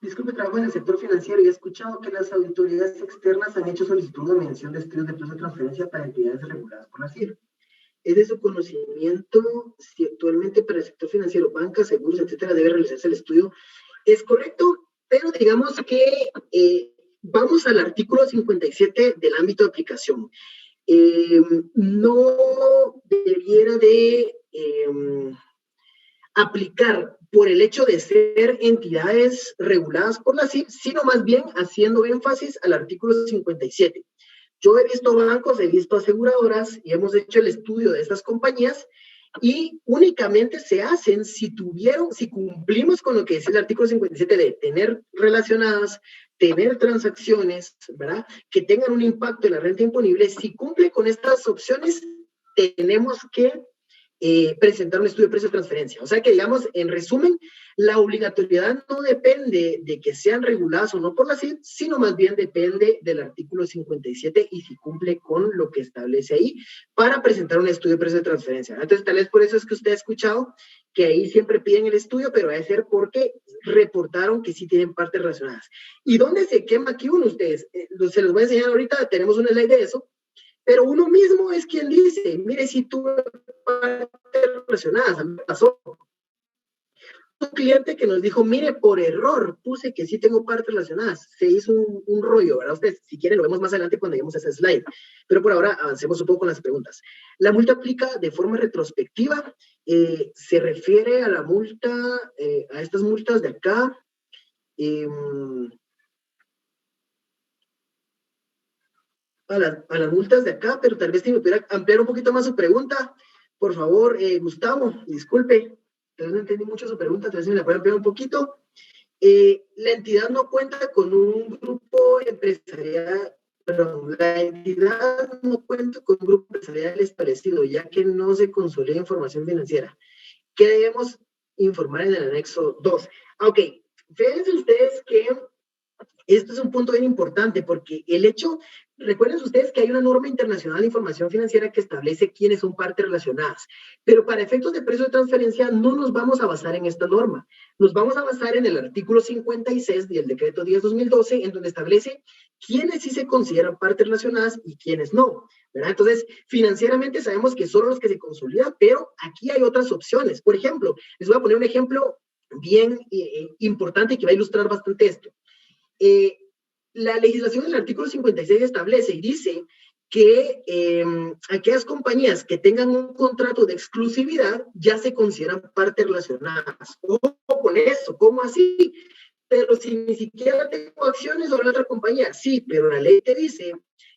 Disculpe, trabajo en el sector financiero y he escuchado que las autoridades externas han hecho solicitud de mención de estudios de precios de transferencia para entidades reguladas por la CIR. ¿Es de su conocimiento si actualmente para el sector financiero, bancas, seguros, etcétera, debe realizarse el estudio? Es correcto, pero digamos que vamos al artículo 57 del ámbito de aplicación. No debiera de aplicar por el hecho de ser entidades reguladas por la CIR, sino más bien haciendo énfasis al artículo 57. Yo he visto bancos, he visto aseguradoras y hemos hecho el estudio de estas compañías y únicamente se hacen si cumplimos con lo que dice el artículo 57 de tener relacionadas, tener transacciones, ¿verdad? Que tengan un impacto en la renta imponible. Si cumple con estas opciones, tenemos que presentar un estudio de precio de transferencia. O sea que, digamos, en resumen, la obligatoriedad no depende de que sean reguladas o no por la CIR, sino más bien depende del artículo 57 y si cumple con lo que establece ahí para presentar un estudio de precio de transferencia. Entonces, tal vez por eso es que usted ha escuchado que ahí siempre piden el estudio, pero va a ser porque reportaron que sí tienen partes relacionadas. ¿Y dónde se quema aquí uno ustedes? Se los voy a enseñar ahorita, tenemos una slide de eso. Pero uno mismo es quien dice, mire, si tuve partes relacionadas, a mí me pasó. Un cliente que nos dijo, mire, por error puse que sí tengo partes relacionadas. Se hizo un rollo, ¿verdad? Ustedes, si quieren, lo vemos más adelante cuando lleguemos a ese slide. Pero por ahora avancemos un poco con las preguntas. La multa aplica de forma retrospectiva. Se refiere a la multa, a estas multas de acá. A las multas de acá, pero tal vez si me pudiera ampliar un poquito más su pregunta. Por favor, Gustavo, disculpe, tal vez no entendí mucho su pregunta, tal vez si me la puede ampliar un poquito. La entidad no cuenta con un grupo empresarial, perdón, la entidad no cuenta con un grupo empresarial establecido, ya que no se consolida información financiera. ¿Qué debemos informar en el anexo 2? Ok, fíjense ustedes que esto es un punto bien importante porque el hecho, recuerden ustedes que hay una norma internacional de información financiera que establece quiénes son partes relacionadas, pero para efectos de precio de transferencia no nos vamos a basar en esta norma, nos vamos a basar en el artículo 56 del decreto 10/2012, en donde establece quiénes sí se consideran partes relacionadas y quiénes no, ¿verdad? Entonces, financieramente sabemos que solo los que se consolidan, pero aquí hay otras opciones. Por ejemplo, les voy a poner un ejemplo bien importante que va a ilustrar bastante esto. la legislación del artículo 56 establece y dice que aquellas compañías que tengan un contrato de exclusividad ya se consideran partes relacionadas. Ojo con eso, ¿cómo así? Pero si ni siquiera tengo acciones sobre la otra compañía, sí, pero la ley te dice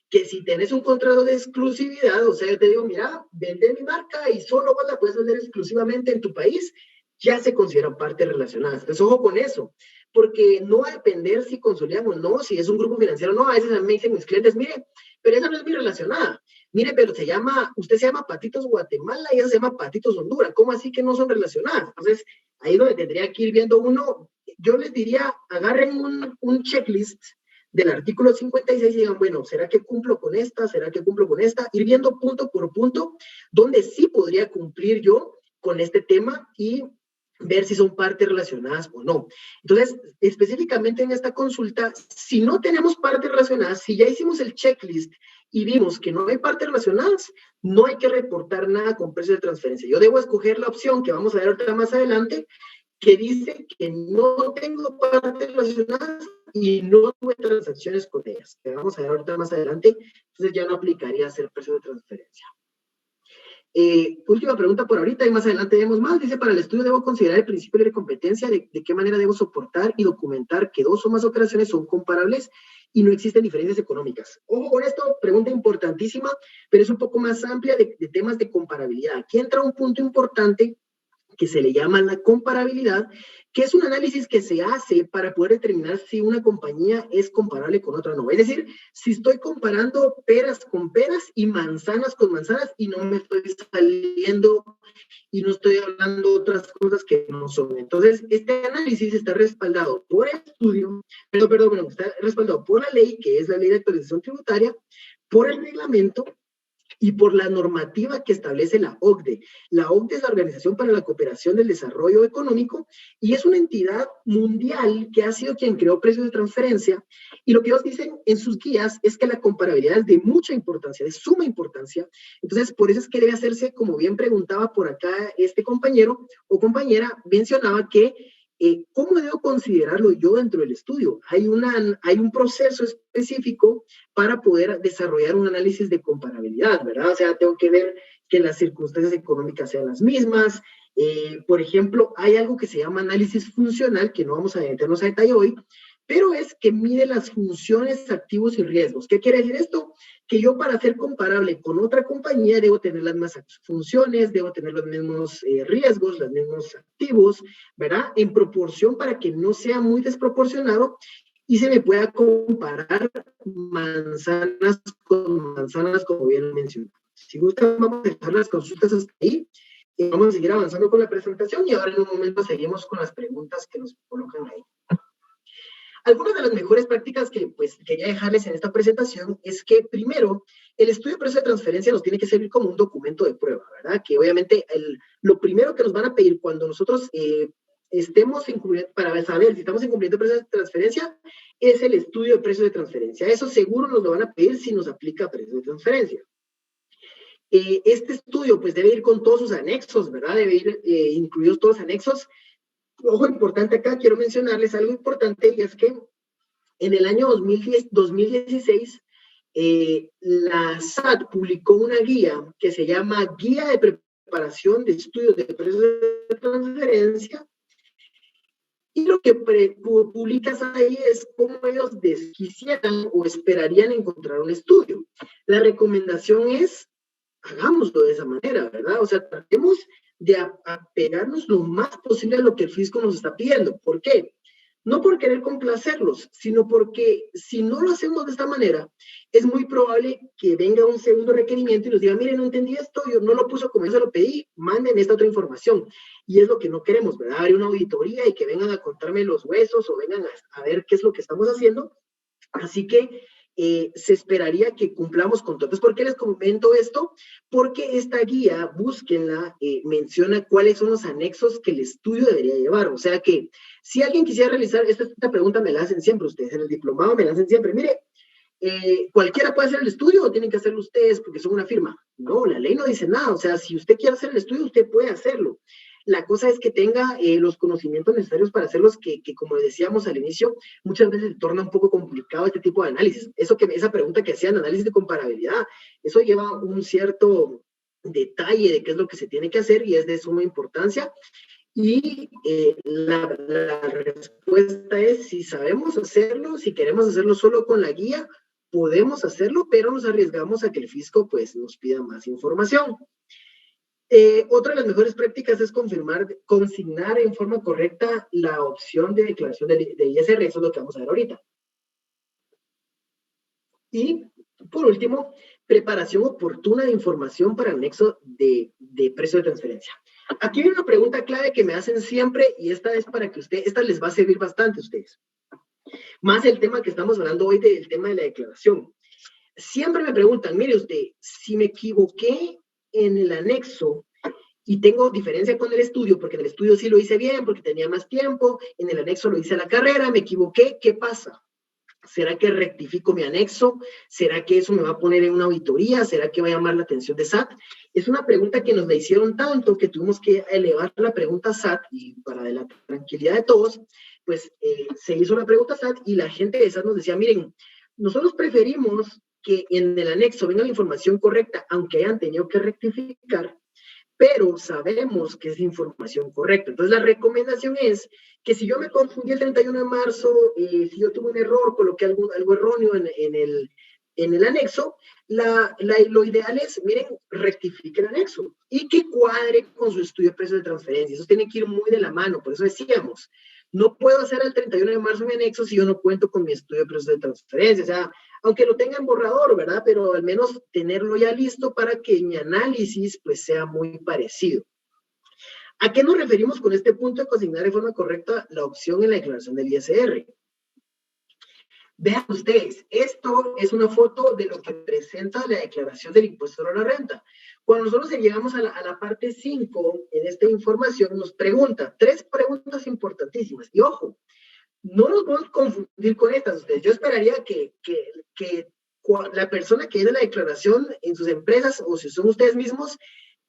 que si tienes un contrato de exclusividad, o sea, yo te digo, mira, vende mi marca y solo vos la puedes vender exclusivamente en tu país, ya se consideran partes relacionadas. Entonces, ojo con eso, porque no va a depender si consolidan o no, si es un grupo financiero o no. A veces me dicen mis clientes, mire, pero esa no es mi relacionada. Mire, pero usted se llama Patitos Guatemala y ella se llama Patitos Honduras. ¿Cómo así que no son relacionadas? Entonces, ahí es donde tendría que ir viendo uno. Yo les diría, agarren un checklist del artículo 56 y digan, bueno, ¿será que cumplo con esta? ¿Será que cumplo con esta? Ir viendo punto por punto donde sí podría cumplir yo con este tema y ver si son partes relacionadas o no. Entonces, específicamente en esta consulta, si no tenemos partes relacionadas, si ya hicimos el checklist y vimos que no hay partes relacionadas, no hay que reportar nada con precio de transferencia. Yo debo escoger la opción que vamos a ver ahorita más adelante, que dice que no tengo partes relacionadas y no tuve transacciones con ellas, que vamos a ver ahorita más adelante, entonces ya no aplicaría hacer precio de transferencia. Última pregunta por ahorita y más adelante vemos más. Dice, para el estudio debo considerar el principio de competencia, de qué manera debo soportar y documentar que dos o más operaciones son comparables y no existen diferencias económicas. Ojo con esto, pregunta importantísima, pero es un poco más amplia de temas de comparabilidad. Aquí entra un punto importante que se le llama la comparabilidad, que es un análisis que se hace para poder determinar si una compañía es comparable con otra o no. Es decir, si estoy comparando peras con peras y manzanas con manzanas y no me estoy saliendo y no estoy hablando otras cosas que no son. Entonces, este análisis está respaldado por el estudio, está respaldado por la ley, que es la Ley de Actualización Tributaria, por el reglamento y por la normativa que establece la OCDE. La OCDE es la Organización para la Cooperación del Desarrollo Económico y es una entidad mundial que ha sido quien creó precios de transferencia, y lo que ellos dicen en sus guías es que la comparabilidad es de mucha importancia, de suma importancia. Entonces, por eso es que debe hacerse, como bien preguntaba por acá este compañero o compañera, mencionaba que ¿cómo debo considerarlo yo dentro del estudio? Hay un proceso específico para poder desarrollar un análisis de comparabilidad, ¿verdad? O sea, tengo que ver que las circunstancias económicas sean las mismas. Por ejemplo, hay algo que se llama análisis funcional, que no vamos a meternos a detalle hoy, pero es que mide las funciones, activos y riesgos. ¿Qué quiere decir esto? Que yo, para ser comparable con otra compañía, debo tener las mismas funciones, debo tener los mismos riesgos, los mismos activos, ¿verdad? En proporción, para que no sea muy desproporcionado y se me pueda comparar manzanas con manzanas, como bien mencioné. Si gustan, vamos a dejar las consultas hasta ahí y vamos a seguir avanzando con la presentación, y ahora en un momento seguimos con las preguntas que nos colocan ahí. Algunas de las mejores prácticas que pues quería dejarles en esta presentación es que, primero, el estudio de precio de transferencia nos tiene que servir como un documento de prueba, ¿verdad? Que obviamente lo primero que nos van a pedir cuando nosotros estemos incluyendo, para saber si estamos incumpliendo el precio de transferencia, es el estudio de precio de transferencia. Eso seguro nos lo van a pedir si nos aplica precio de transferencia. Este estudio pues debe ir con todos sus anexos, ¿verdad? Debe ir incluidos todos los anexos. Ojo importante acá, quiero mencionarles algo importante, y es que en el año 2016, la SAT publicó una guía que se llama Guía de Preparación de Estudios de Precios de Transferencia, y lo que publicas ahí es cómo ellos quisieran o esperarían encontrar un estudio. La recomendación es, hagámoslo de esa manera, ¿verdad? O sea, tratemos de apegarnos lo más posible a lo que el fisco nos está pidiendo. ¿Por qué? No por querer complacerlos, sino porque si no lo hacemos de esta manera, es muy probable que venga un segundo requerimiento y nos diga, miren, no entendí esto, yo no lo puse como yo se lo pedí, manden esta otra información. Y es lo que no queremos, ¿verdad? Hay una auditoría y que vengan a contarme los huesos o vengan a ver qué es lo que estamos haciendo. Así que se esperaría que cumplamos con todo. Entonces, ¿por qué les comento esto? Porque esta guía, búsquenla, menciona cuáles son los anexos que el estudio debería llevar. O sea que, si alguien quisiera realizar, esta pregunta me la hacen siempre ustedes, en el diplomado me la hacen siempre, mire, ¿cualquiera puede hacer el estudio o tienen que hacerlo ustedes porque son una firma? No, la ley no dice nada. O sea, si usted quiere hacer el estudio, usted puede hacerlo. La cosa es que tenga los conocimientos necesarios para hacerlos, que como decíamos al inicio, muchas veces se torna un poco complicado este tipo de análisis. Esa pregunta que hacían, análisis de comparabilidad, eso lleva un cierto detalle de qué es lo que se tiene que hacer y es de suma importancia. Y la respuesta es, si sabemos hacerlo, si queremos hacerlo solo con la guía, podemos hacerlo, pero nos arriesgamos a que el fisco pues nos pida más información. Otra de las mejores prácticas es consignar en forma correcta la opción de declaración de ISR, eso es lo que vamos a ver ahorita. Y, por último, preparación oportuna de información para el anexo de precio de transferencia. Aquí hay una pregunta clave que me hacen siempre, y esta es para que esta les va a servir bastante a ustedes. Más el tema que estamos hablando hoy del tema de la declaración. Siempre me preguntan, mire usted, si me equivoqué en el anexo y tengo diferencia con el estudio, porque en el estudio sí lo hice bien, porque tenía más tiempo, en el anexo lo hice a la carrera, me equivoqué, ¿qué pasa? ¿Será que rectifico mi anexo? ¿Será que eso me va a poner en una auditoría? ¿Será que va a llamar la atención de SAT? Es una pregunta que nos la hicieron tanto que tuvimos que elevar la pregunta a SAT, y para la tranquilidad de todos, pues se hizo la pregunta a SAT y la gente de SAT nos decía, miren, nosotros preferimos que en el anexo venga la información correcta, aunque hayan tenido que rectificar, pero sabemos que es información correcta. Entonces, la recomendación es que si yo me confundí el 31 de marzo, si yo tuve un error, coloqué algo erróneo en el anexo, lo ideal es, miren, rectifique el anexo y que cuadre con su estudio de precios de transferencia. Eso tiene que ir muy de la mano, por eso decíamos, no puedo hacer el 31 de marzo mi anexo si yo no cuento con mi estudio de precios de transferencia. O sea, aunque lo tenga en borrador, ¿verdad? Pero al menos tenerlo ya listo para que mi análisis pues sea muy parecido. ¿A qué nos referimos con este punto de consignar de forma correcta la opción en la declaración del ISR? Vean ustedes, esto es una foto de lo que presenta la declaración del impuesto sobre la renta. Cuando nosotros llegamos a la parte 5 en esta información, nos pregunta 3 preguntas importantísimas. Y ojo, no nos vamos a confundir con estas. Yo esperaría que la persona que hace la declaración en sus empresas o si son ustedes mismos,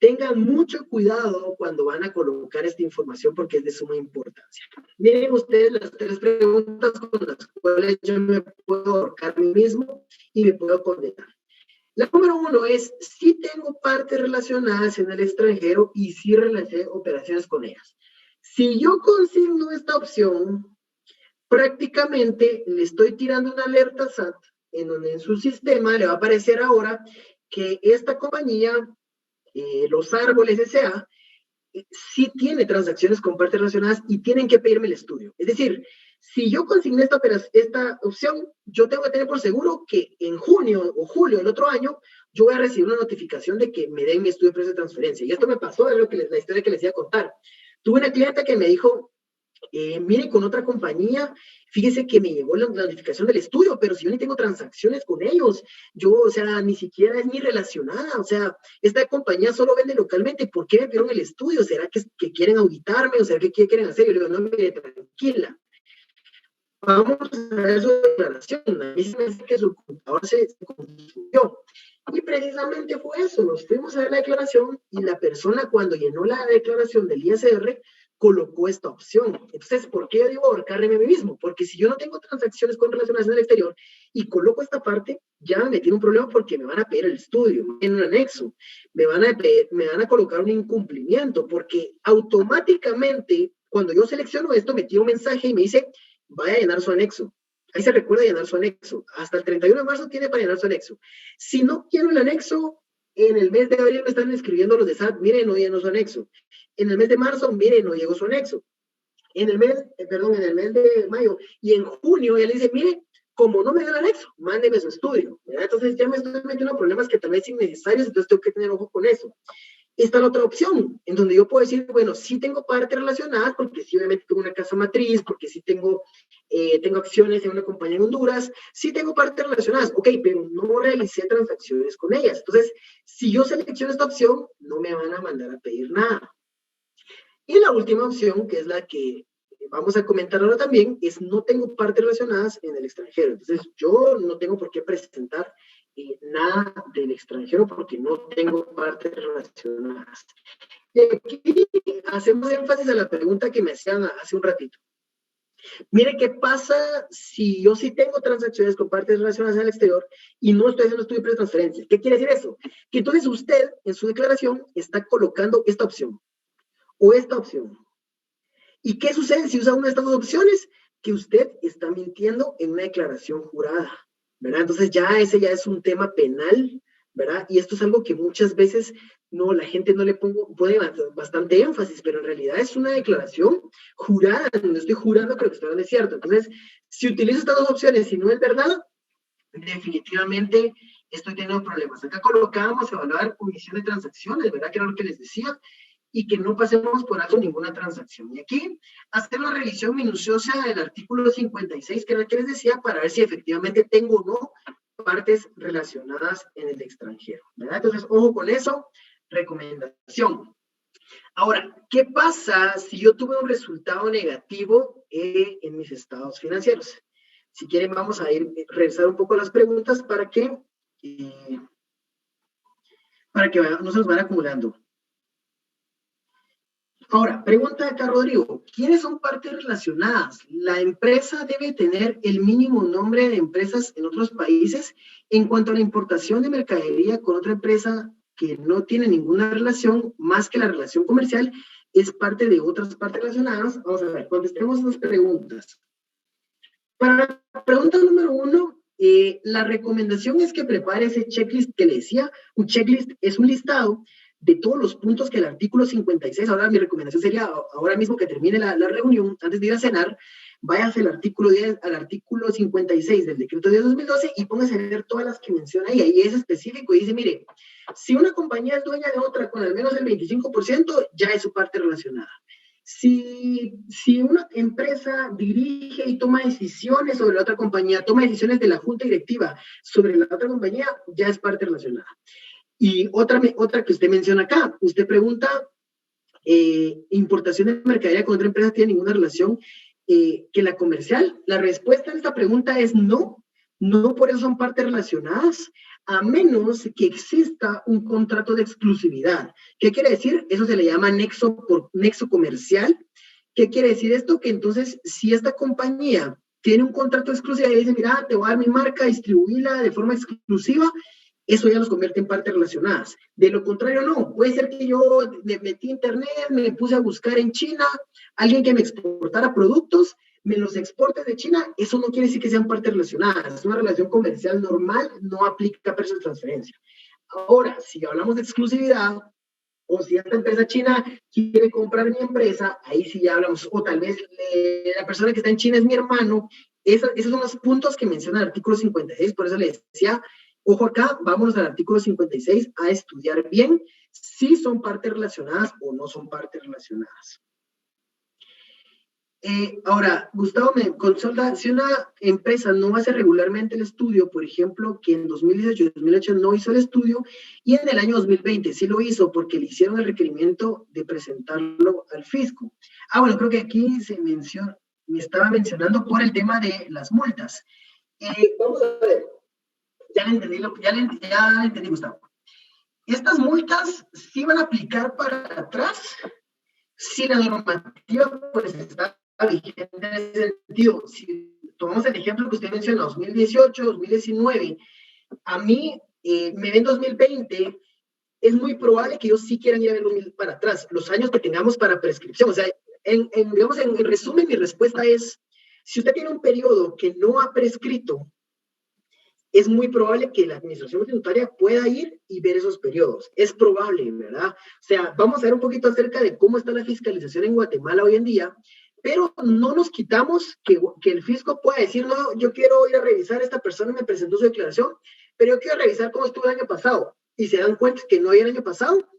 tengan mucho cuidado cuando van a colocar esta información porque es de suma importancia. Miren ustedes las 3 preguntas con las cuales yo me puedo ahorcar a mí mismo y me puedo condenar. La número 1 es si tengo partes relacionadas en el extranjero y si realicé operaciones con ellas. Si yo consigno esta opción, prácticamente le estoy tirando una alerta SAT en donde en su sistema le va a aparecer ahora que esta compañía, Los Árboles S.A., sí tiene transacciones con partes relacionadas y tienen que pedirme el estudio. Es decir, si yo consigné esta opción, yo tengo que tener por seguro que en junio o julio del otro año yo voy a recibir una notificación de que me den mi estudio de precios de transferencia. Y esto me pasó, es la historia que les iba a contar. Tuve una clienta que me dijo, mire, con otra compañía, fíjese que me llegó la notificación del estudio, pero si yo ni tengo transacciones con ellos, yo, o sea, ni siquiera es ni relacionada, o sea, esta compañía solo vende localmente, ¿por qué me pidieron el estudio? ¿Será que quieren auditarme o será que quieren hacer? Yo le digo, no, mire, tranquila, vamos a ver su declaración. A mí se me dice que su computador se confundió. Y precisamente fue eso, nos fuimos a ver la declaración y la persona cuando llenó la declaración del ISR colocó esta opción. Entonces, ¿por qué yo digo ahorcarme a mí mismo? Porque si yo no tengo transacciones con relacionadas en el exterior y coloco esta parte, ya me tiene un problema porque me van a pedir el estudio en un anexo, me van a colocar un incumplimiento porque automáticamente cuando yo selecciono esto me tira un mensaje y me dice, vaya a llenar su anexo. Ahí se recuerda llenar su anexo. Hasta el 31 de marzo tiene para llenar su anexo. Si no quiero el anexo, en el mes de abril me están escribiendo los de SAT, miren, no llenó su anexo. En el mes de marzo, miren, no llegó su anexo. En el mes de mayo y en junio ya le dice, mire, como no me dio el anexo, mándeme su estudio. ¿Verdad? Entonces ya me estoy metiendo en problemas que tal vez son innecesarios, entonces tengo que tener ojo con eso. Está la otra opción, en donde yo puedo decir, bueno, sí tengo partes relacionadas, porque sí obviamente tengo una casa matriz, porque sí tengo acciones en una compañía en Honduras, sí tengo partes relacionadas, ok, pero no realicé transacciones con ellas. Entonces, si yo selecciono esta opción, no me van a mandar a pedir nada. Y la última opción, que es la que vamos a comentar ahora también, es no tengo partes relacionadas en el extranjero. Entonces, yo no tengo por qué presentar nada del extranjero porque no tengo partes relacionadas. Y aquí hacemos énfasis a la pregunta que me hacían hace un ratito. Mire qué pasa si yo sí tengo transacciones con partes relacionadas al exterior y no estoy haciendo estudio de transferencia. ¿Qué quiere decir eso? Que entonces usted en su declaración está colocando esta opción o esta opción. ¿Y qué sucede si usa una de estas dos opciones? Que usted está mintiendo en una declaración jurada, ¿verdad? Entonces ese ya es un tema penal, ¿verdad? Y esto es algo que muchas veces la gente no le pone bastante énfasis, pero en realidad es una declaración jurada, no estoy jurando que lo que estoy hablando es cierto. Entonces, si utilizo estas dos opciones y no es verdad, definitivamente estoy teniendo problemas. Acá colocábamos evaluar omisión de transacciones, ¿verdad? Que era lo que les decía, y que no pasemos por alto ninguna transacción. Y aquí, hacer una revisión minuciosa del artículo 56, que era el que les decía, para ver si efectivamente tengo o no partes relacionadas en el extranjero, ¿verdad? Entonces, ojo con eso, recomendación. Ahora, ¿qué pasa si yo tuve un resultado negativo en mis estados financieros? Si quieren, vamos a regresar un poco a las preguntas para que no se nos vayan acumulando. Ahora, pregunta acá, Rodrigo. ¿Quiénes son partes relacionadas? ¿La empresa debe tener el mínimo nombre de empresas en otros países? En cuanto a la importación de mercadería con otra empresa que no tiene ninguna relación, más que la relación comercial, es parte de otras partes relacionadas. Vamos a ver, contestemos las preguntas. Para la pregunta número 1, la recomendación es que prepare ese checklist que le decía. Un checklist es un listado de todos los puntos que el artículo 56, ahora mi recomendación sería, ahora mismo que termine la reunión, antes de ir a cenar, váyase al artículo 56 del decreto de 2012 y póngase a leer todas las que menciona ahí. Ahí es específico y dice, mire, si una compañía es dueña de otra con al menos el 25%, ya es su parte relacionada. Si una empresa dirige y toma decisiones sobre la otra compañía, toma decisiones de la junta directiva sobre la otra compañía, ya es parte relacionada. Y otra que usted menciona acá, usted pregunta, importación de mercadería con otra empresa tiene ninguna relación que la comercial. La respuesta a esta pregunta es no, no por eso son partes relacionadas, a menos que exista un contrato de exclusividad. ¿Qué quiere decir? Eso se le llama nexo comercial. ¿Qué quiere decir esto? Que entonces, si esta compañía tiene un contrato de exclusividad y dice, mira, te voy a dar mi marca, distribuirla de forma exclusiva, eso ya los convierte en partes relacionadas. De lo contrario, no. Puede ser que yo me metí a internet, me puse a buscar en China, alguien que me exportara productos, me los exporte de China, eso no quiere decir que sean partes relacionadas. Es una relación comercial normal, no aplica precios de transferencia. Ahora, si hablamos de exclusividad, o si esta empresa china quiere comprar mi empresa, ahí sí ya hablamos, o tal vez la persona que está en China es mi hermano. Esos son los puntos que menciona el artículo 56, por eso le decía, ojo acá, vámonos al artículo 56 a estudiar bien si son partes relacionadas o no son partes relacionadas. Ahora, Gustavo me consulta, si una empresa no hace regularmente el estudio, por ejemplo, que en 2018 y 2008 no hizo el estudio, y en el año 2020 sí lo hizo porque le hicieron el requerimiento de presentarlo al fisco. Bueno, creo que aquí me estaba mencionando por el tema de las multas. Vamos a ver, ya le entendí, Gustavo. Estas multas sí van a aplicar para atrás si la normativa pues está vigente en ese sentido. Si tomamos el ejemplo que usted menciona, 2018, 2019, a mí me ven 2020, es muy probable que yo sí quiera ir a ver para atrás, los años que tengamos para prescripción. O sea, digamos, en resumen, mi respuesta es, si usted tiene un periodo que no ha prescrito, es muy probable que la administración tributaria pueda ir y ver esos periodos. Es probable, ¿verdad? O sea, vamos a ver un poquito acerca de cómo está la fiscalización en Guatemala hoy en día, pero no nos quitamos que el fisco pueda decir, no, yo quiero ir a revisar, esta persona me presentó su declaración, pero yo quiero revisar cómo estuvo el año pasado. Y se dan cuenta que no hay el año pasado,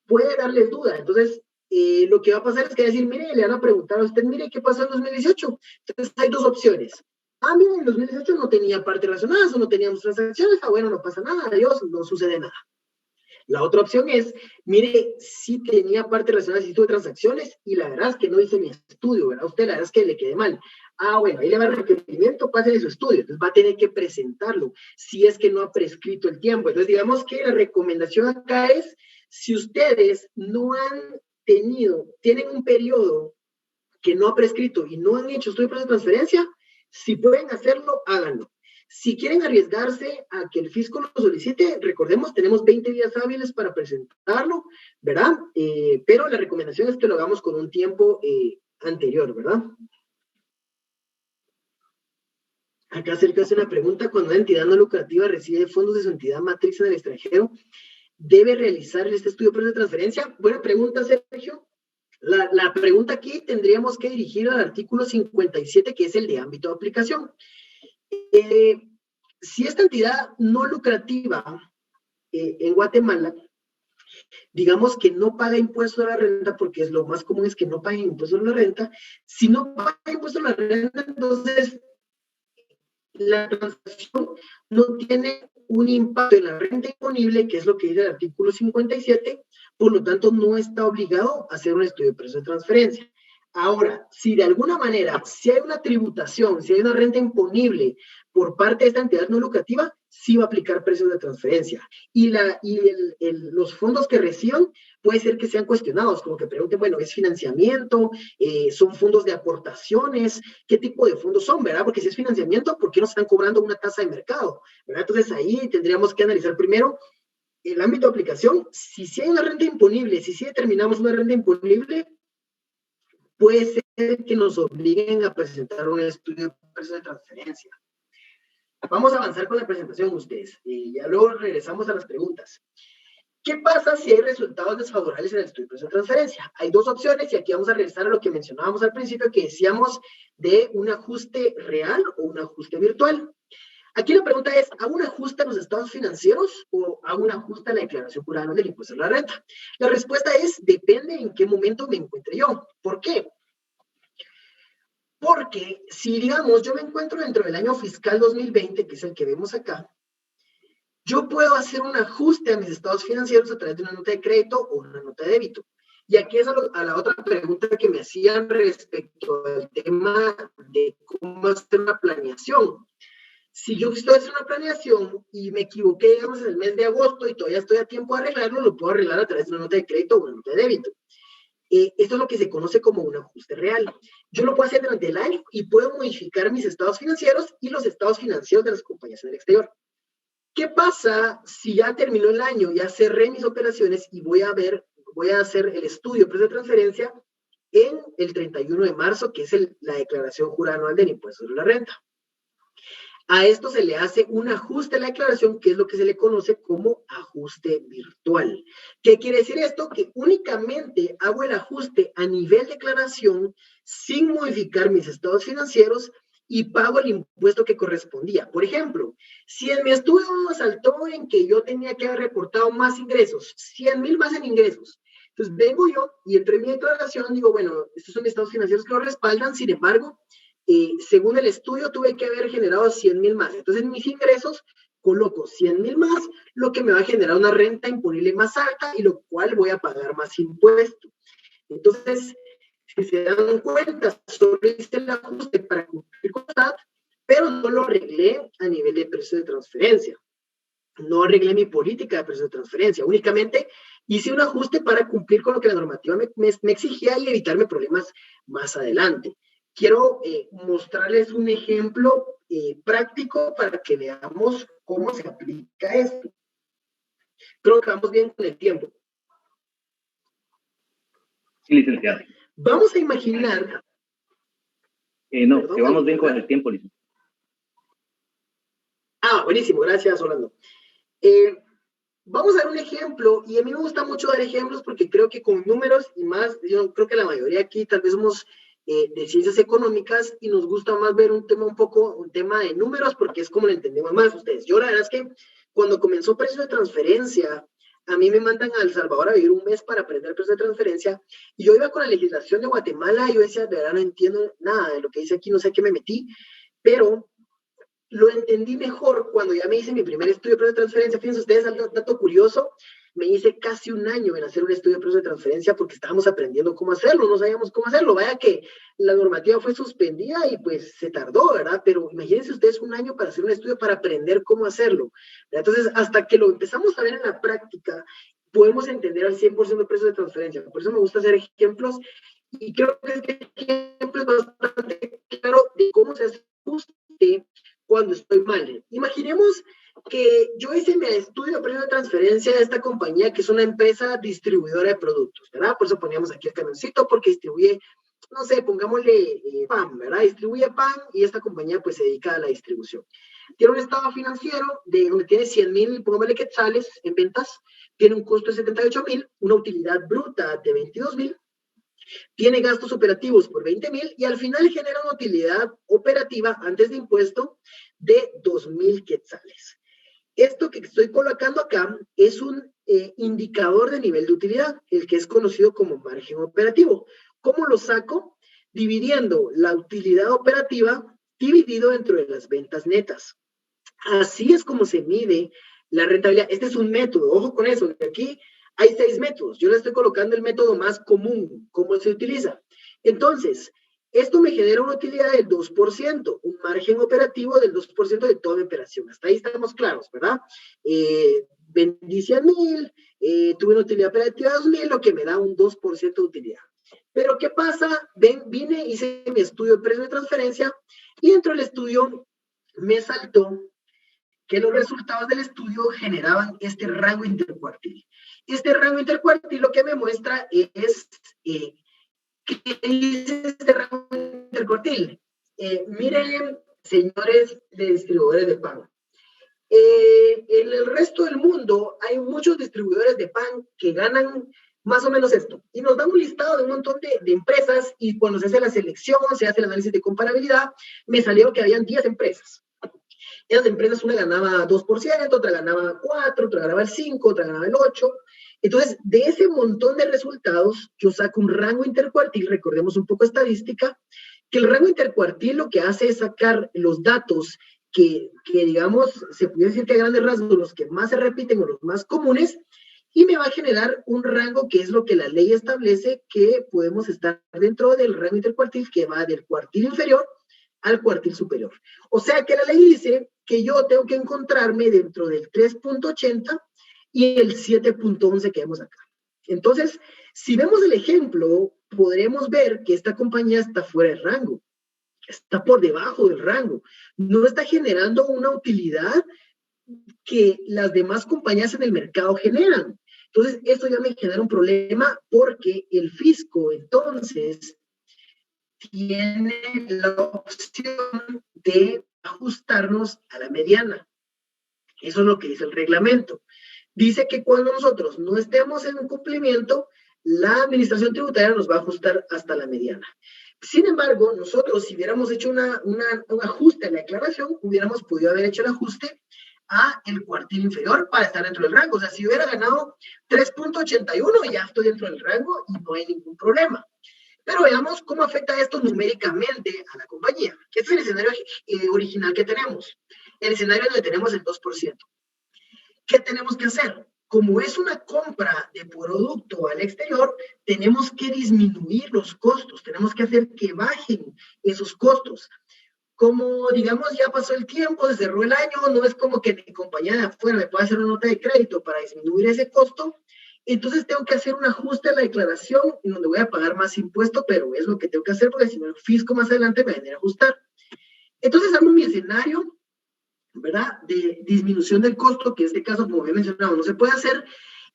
puede darles duda. Entonces, lo que va a pasar es que va a decir, mire, le van a preguntar a usted, mire, ¿qué pasó en 2018? Entonces, hay dos opciones. Mira, en 2018 no tenía partes relacionadas o no teníamos transacciones. Bueno, no pasa nada, adiós, no sucede nada. La otra opción es, mire, sí tenía partes relacionadas y tuve transacciones y la verdad es que no hice mi estudio, ¿verdad? Usted la verdad es que le quedé mal. Bueno, ahí le va el requerimiento, pase su estudio. Entonces va a tener que presentarlo si es que no ha prescrito el tiempo. Entonces digamos que la recomendación acá es, Si ustedes no han tienen un periodo que no ha prescrito y no han hecho estudio de proceso de transferencia, si pueden hacerlo, háganlo. Si quieren arriesgarse a que el fisco lo solicite, recordemos, tenemos 20 días hábiles para presentarlo, ¿verdad? Pero la recomendación es que lo hagamos con un tiempo anterior, ¿verdad? Acá Sergio hace una pregunta: cuando una entidad no lucrativa recibe fondos de su entidad matriz en el extranjero, ¿debe realizar este estudio de proceso de transferencia? Buena pregunta, Sergio. La pregunta aquí tendríamos que dirigir al artículo 57, que es el de ámbito de aplicación. Si esta entidad no lucrativa en Guatemala, digamos que no paga impuesto a la renta, porque es lo más común es que no paguen impuesto a la renta, si no paga impuesto a la renta, entonces la transacción no tiene un impacto en la renta imponible, que es lo que dice el artículo 57, por lo tanto no está obligado a hacer un estudio de proceso de transferencia. Ahora, si de alguna manera, si hay una tributación, si hay una renta imponible por parte de esta entidad no lucrativa, sí va a aplicar precios de transferencia. Y los fondos que reciban puede ser que sean cuestionados, como que pregunten, bueno, ¿es financiamiento? ¿Son fondos de aportaciones? ¿Qué tipo de fondos son, verdad? Porque si es financiamiento, ¿por qué no están cobrando una tasa de mercado? ¿Verdad? Entonces ahí tendríamos que analizar primero el ámbito de aplicación. Si hay una renta imponible, si determinamos una renta imponible, puede ser que nos obliguen a presentar un estudio de proceso de transferencia. Vamos a avanzar con la presentación ustedes, y ya luego regresamos a las preguntas. ¿Qué pasa si hay resultados desfavorables en el estudio de proceso de transferencia? Hay dos opciones, y aquí vamos a regresar a lo que mencionábamos al principio, que decíamos de un ajuste real o un ajuste virtual. Aquí la pregunta es, ¿hago un ajuste a los estados financieros o hago un ajuste a la declaración jurada anual del impuesto a la renta? La respuesta es, depende en qué momento me encuentre yo. ¿Por qué? Porque si, digamos, yo me encuentro dentro del año fiscal 2020, que es el que vemos acá, yo puedo hacer un ajuste a mis estados financieros a través de una nota de crédito o una nota de débito. Y aquí es a la otra pregunta que me hacían respecto al tema de cómo hacer una planeación. Si yo estoy haciendo una planeación y me equivoqué, digamos, en el mes de agosto y todavía estoy a tiempo de arreglarlo, lo puedo arreglar a través de una nota de crédito o una nota de débito. Esto es lo que se conoce como un ajuste real. Yo lo puedo hacer durante el año y puedo modificar mis estados financieros y los estados financieros de las compañías en el exterior. ¿Qué pasa si ya terminó el año, ya cerré mis operaciones y voy a hacer el estudio de proceso de transferencia en el 31 de marzo, que es la declaración jurada anual del impuesto sobre la renta? A esto se le hace un ajuste a la declaración, que es lo que se le conoce como ajuste virtual. ¿Qué quiere decir esto? Que únicamente hago el ajuste a nivel declaración sin modificar mis estados financieros y pago el impuesto que correspondía. Por ejemplo, si en mi estudio saltó en que yo tenía que haber reportado más ingresos, 100,000 más en ingresos, entonces vengo yo y entre mi declaración digo, bueno, estos son mis estados financieros que lo respaldan, sin embargo, según el estudio tuve que haber generado 100,000 más. Entonces en mis ingresos coloco 100,000 más, lo que me va a generar una renta imponible más alta y lo cual voy a pagar más impuesto. Entonces, si se dan cuenta, solo hice el ajuste para cumplir con SAT, pero no lo arreglé a nivel de precio de transferencia. No arreglé mi política de precio de transferencia, únicamente hice un ajuste para cumplir con lo que la normativa me exigía y evitarme problemas más adelante. Quiero mostrarles un ejemplo práctico para que veamos cómo se aplica esto. Creo que vamos bien con el tiempo. Sí, licenciado. Vamos a imaginar... No, perdón, que vamos bien con el tiempo, licenciado. Ah, buenísimo, gracias, Orlando. Vamos a dar un ejemplo, y a mí me gusta mucho dar ejemplos porque creo que con números y más, yo creo que la mayoría aquí tal vez somos de ciencias económicas y nos gusta más ver un tema de números porque es como lo entendemos más ustedes. Yo la verdad es que cuando comenzó precio de transferencia, a mí me mandan a El Salvador a vivir un mes para aprender precio de transferencia y yo iba con la legislación de Guatemala y yo decía, de verdad no entiendo nada de lo que dice aquí, no sé a qué me metí, pero lo entendí mejor cuando ya me hice mi primer estudio de proceso de transferencia. Fíjense ustedes, al dato curioso, me hice casi un año en hacer un estudio de proceso de transferencia porque estábamos aprendiendo cómo hacerlo, no sabíamos cómo hacerlo. Vaya que la normativa fue suspendida y pues se tardó, ¿verdad? Pero imagínense ustedes un año para hacer un estudio para aprender cómo hacerlo, ¿verdad? Entonces, hasta que lo empezamos a ver en la práctica, podemos entender al 100% el precio de transferencia. Por eso me gusta hacer ejemplos y creo que este ejemplo es bastante claro de cómo se hace ajuste cuando estoy mal. Imaginemos que yo hice mi estudio de precio de transferencia de esta compañía, que es una empresa distribuidora de productos, ¿verdad? Por eso poníamos aquí el camioncito, porque distribuye, no sé, pongámosle pan, ¿verdad? Distribuye pan y esta compañía pues se dedica a la distribución. Tiene un estado financiero de donde tiene 100,000, pongámosle quetzales en ventas, tiene un costo de 78,000, una utilidad bruta de 22,000, tiene gastos operativos por 20,000 y al final genera una utilidad operativa antes de impuesto de 2,000 quetzales. Esto que estoy colocando acá es un indicador de nivel de utilidad, el que es conocido como margen operativo. ¿Cómo lo saco? Dividiendo la utilidad operativa dividido dentro de las ventas netas. Así es como se mide la rentabilidad. Este es un método, ojo con eso, aquí hay 6 métodos. Yo le estoy colocando el método más común, cómo se utiliza. Entonces, esto me genera una utilidad del 2%, un margen operativo del 2% de toda mi operación. Hasta ahí estamos claros, ¿verdad? Vendí 100,000, tuve una utilidad operativa de 2,000, lo que me da un 2% de utilidad. Pero, ¿qué pasa? Vine, hice mi estudio de precio de transferencia y dentro del estudio me saltó que los resultados del estudio generaban este rango intercuartil. Este rango intercuartil lo que me muestra es ¿qué dice este rango intercuartil? Miren, señores de distribuidores de pan. En el resto del mundo hay muchos distribuidores de pan que ganan más o menos esto. Y nos dan un listado de un montón de empresas y cuando se hace la selección, se hace el análisis de comparabilidad, me salió que habían 10 empresas. Esas empresas, una ganaba 2%, otra ganaba 4%, otra ganaba el 5%, otra ganaba el 8%. Entonces, de ese montón de resultados, yo saco un rango intercuartil, recordemos un poco estadística, que el rango intercuartil lo que hace es sacar los datos que digamos, se puede decir que a grandes rasgos, los que más se repiten o los más comunes, y me va a generar un rango que es lo que la ley establece que podemos estar dentro del rango intercuartil que va del cuartil inferior al cuartil superior. O sea que la ley dice que yo tengo que encontrarme dentro del 3.80 y el 7.11 que vemos acá. Entonces, si vemos el ejemplo, podremos ver que esta compañía está fuera de rango, está por debajo del rango, no está generando una utilidad que las demás compañías en el mercado generan. Entonces, esto ya me genera un problema porque el fisco, entonces, tiene la opción de ajustarnos a la mediana. Eso es lo que dice el reglamento. Dice que cuando nosotros no estemos en cumplimiento, la administración tributaria nos va a ajustar hasta la mediana. Sin embargo, nosotros, si hubiéramos hecho un ajuste en la declaración, hubiéramos podido haber hecho el ajuste a el cuartil inferior para estar dentro del rango. O sea, si hubiera ganado 3.81, ya estoy dentro del rango y no hay ningún problema. Pero veamos cómo afecta esto numéricamente a la compañía. Este es el escenario original que tenemos. El escenario donde tenemos el 2%. ¿Qué tenemos que hacer? Como es una compra de producto al exterior, tenemos que disminuir los costos, tenemos que hacer que bajen esos costos. Como, digamos, ya pasó el tiempo, se cerró el año, no es como que mi compañía de afuera me pueda hacer una nota de crédito para disminuir ese costo, entonces tengo que hacer un ajuste a la declaración en donde voy a pagar más impuesto, pero es lo que tengo que hacer porque si no el fisco más adelante me va a venir a ajustar. Entonces hago mi escenario, ¿verdad? De disminución del costo, que en este caso, como había mencionado, no se puede hacer,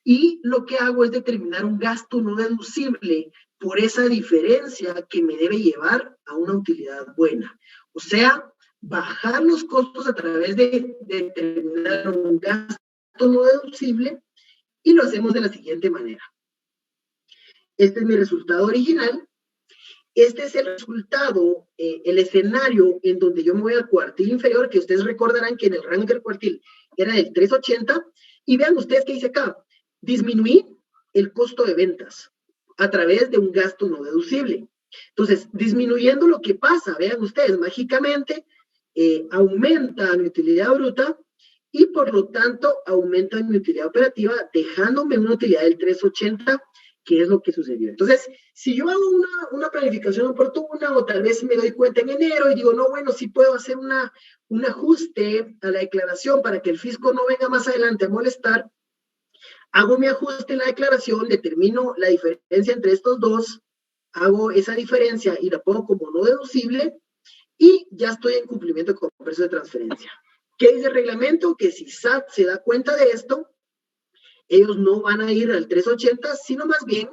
y lo que hago es determinar un gasto no deducible por esa diferencia que me debe llevar a una utilidad buena. O sea, bajar los costos a través de determinar un gasto no deducible y lo hacemos de la siguiente manera. Este es mi resultado original. Este es el resultado, el escenario en donde yo me voy al cuartil inferior, que ustedes recordarán que en el rango del cuartil era del 3.80. Y vean ustedes qué dice acá. Disminuí el costo de ventas a través de un gasto no deducible. Entonces, disminuyendo lo que pasa, vean ustedes, mágicamente aumenta mi utilidad bruta y por lo tanto aumenta mi utilidad operativa, dejándome una utilidad del 3.80, que es lo que sucedió. Entonces, si yo hago una planificación oportuna o tal vez me doy cuenta en enero y digo, no, bueno, sí puedo hacer un ajuste a la declaración para que el fisco no venga más adelante a molestar, hago mi ajuste en la declaración, determino la diferencia entre estos dos, hago esa diferencia y la pongo como no deducible y ya estoy en cumplimiento con el precio de transferencia. ¿Qué dice el reglamento? Que si SAT se da cuenta de esto, ellos no van a ir al 380, sino más bien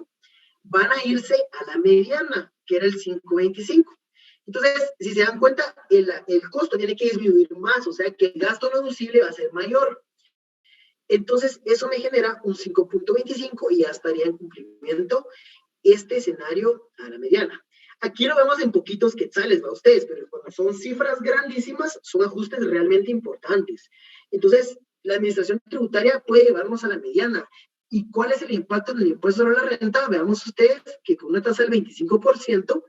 van a irse a la mediana, que era el 525. Entonces, si se dan cuenta, el costo tiene que disminuir más, o sea que el gasto no deducible va a ser mayor. Entonces, eso me genera un 5.25 y ya estaría en cumplimiento este escenario a la mediana. Aquí lo vemos en poquitos quetzales para ustedes, pero cuando son cifras grandísimas, son ajustes realmente importantes. Entonces, la administración tributaria puede llevarnos a la mediana. ¿Y cuál es el impacto en el impuesto sobre la renta? Veamos ustedes que con una tasa del 25%,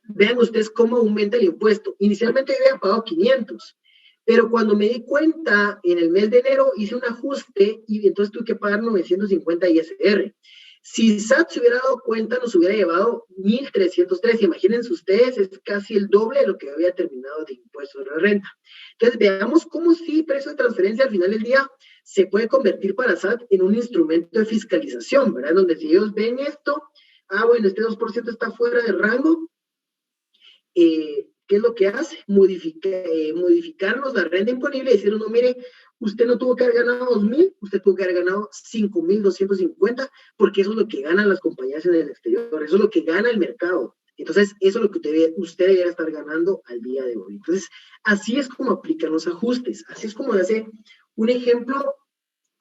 vean ustedes cómo aumenta el impuesto. Inicialmente yo había pagado 500, pero cuando me di cuenta, en el mes de enero hice un ajuste y entonces tuve que pagar 950 ISR. Si SAT se hubiera dado cuenta, nos hubiera llevado 1.303. Imagínense ustedes, es casi el doble de lo que había terminado de impuesto de la renta. Entonces, veamos cómo sí, precio de transferencia al final del día se puede convertir para SAT en un instrumento de fiscalización, ¿verdad? Donde si ellos ven esto, bueno, este 2% está fuera de rango, ¿qué es lo que hace? Modificarnos la renta imponible y decir, no, mire, usted no tuvo que haber ganado 2.000, usted tuvo que haber ganado 5.250, porque eso es lo que ganan las compañías en el exterior, eso es lo que gana el mercado. Entonces, eso es lo que usted debería estar ganando al día de hoy. Entonces, así es como aplican los ajustes, así es como hace un ejemplo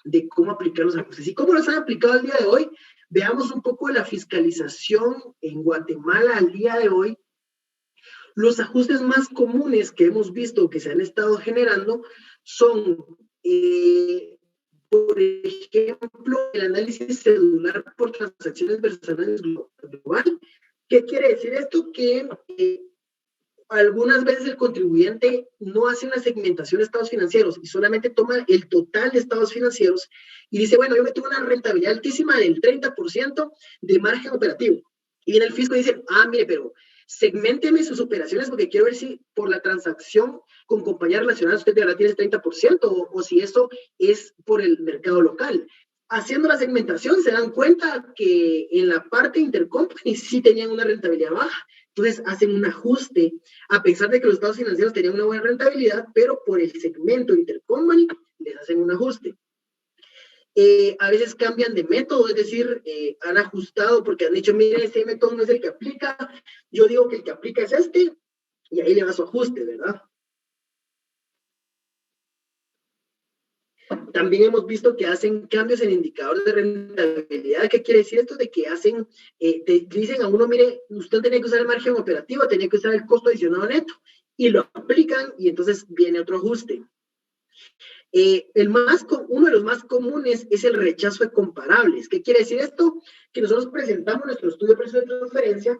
de cómo aplicar los ajustes. ¿Y cómo los han aplicado al día de hoy? Veamos un poco de la fiscalización en Guatemala al día de hoy. Los ajustes más comunes que hemos visto que se han estado generando son, por ejemplo, el análisis cedular por transacciones personales global. ¿Qué quiere decir esto? Que algunas veces el contribuyente no hace una segmentación de estados financieros y solamente toma el total de estados financieros y dice, bueno, yo me tuve una rentabilidad altísima del 30% de margen operativo. Y viene el fisco y dice, mire, pero segménteme sus operaciones porque quiero ver si por la transacción con compañías relacionadas usted de verdad tiene el 30% o si eso es por el mercado local. Haciendo la segmentación se dan cuenta que en la parte intercompany sí tenían una rentabilidad baja. Entonces hacen un ajuste, a pesar de que los estados financieros tenían una buena rentabilidad, pero por el segmento intercompany les hacen un ajuste. A veces cambian de método, es decir, han ajustado porque han dicho, mire, ese método no es el que aplica, yo digo que el que aplica es este, y ahí le va su ajuste, ¿verdad? También hemos visto que hacen cambios en indicadores de rentabilidad. ¿Qué quiere decir esto? De que hacen, te dicen a uno, mire, usted tenía que usar el margen operativo, tenía que usar el costo adicionado neto, y lo aplican, y entonces viene otro ajuste. Uno de los más comunes es el rechazo de comparables. ¿Qué quiere decir esto? Que nosotros presentamos nuestro estudio de precio de transferencia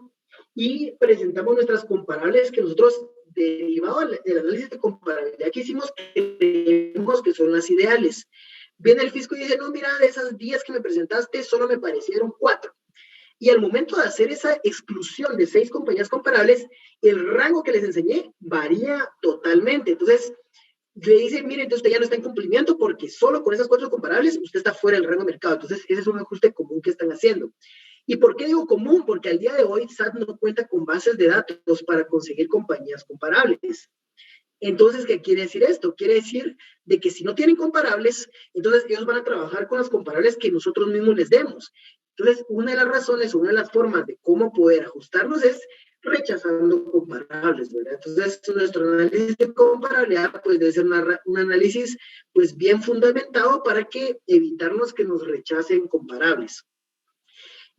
y presentamos nuestras comparables que nosotros, derivado del análisis de comparabilidad que hicimos, creemos que son las ideales. Viene el fisco y dice, no, mira, de esas 10 que me presentaste, solo me parecieron 4. Y al momento de hacer esa exclusión de 6 compañías comparables, el rango que les enseñé varía totalmente. Entonces, le dicen, mire, entonces usted ya no está en cumplimiento porque solo con esas 4 comparables usted está fuera del rango de mercado. Entonces, ese es un ajuste común que están haciendo. ¿Y por qué digo común? Porque al día de hoy SAT no cuenta con bases de datos para conseguir compañías comparables. Entonces, ¿qué quiere decir esto? Quiere decir de que si no tienen comparables, entonces ellos van a trabajar con las comparables que nosotros mismos les demos. Entonces, una de las razones, una de las formas de cómo poder ajustarnos es rechazando comparables, ¿verdad? Entonces, nuestro análisis de comparabilidad, pues, debe ser un análisis, pues, bien fundamentado para que evitarnos que nos rechacen comparables.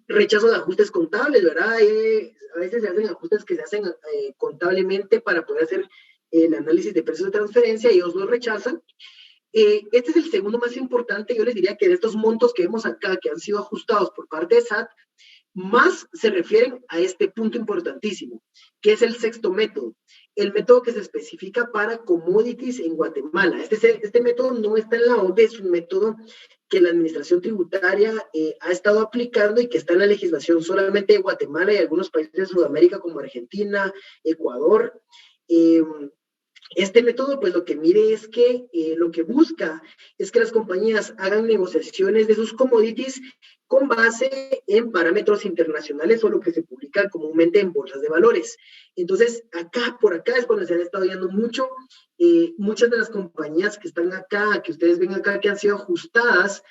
Rechazo de ajustes contables, ¿verdad? A veces se hacen ajustes que se hacen contablemente para poder hacer el análisis de precios de transferencia y ellos lo rechazan. Este es el segundo más importante. Yo les diría que de estos montos que vemos acá, que han sido ajustados por parte de SAT, más se refieren a este punto importantísimo, que es el sexto método, el método que se especifica para commodities en Guatemala. Este método no está en la OCDE, es un método que la administración tributaria ha estado aplicando y que está en la legislación solamente de Guatemala y algunos países de Sudamérica como Argentina, Ecuador. Este método, pues lo que mide es que lo que busca es que las compañías hagan negociaciones de sus commodities con base en parámetros internacionales o lo que se publica comúnmente en bolsas de valores. Entonces, por acá es cuando se han estado viendo mucho. Muchas de las compañías que están acá, que ustedes ven acá, que han sido ajustadas,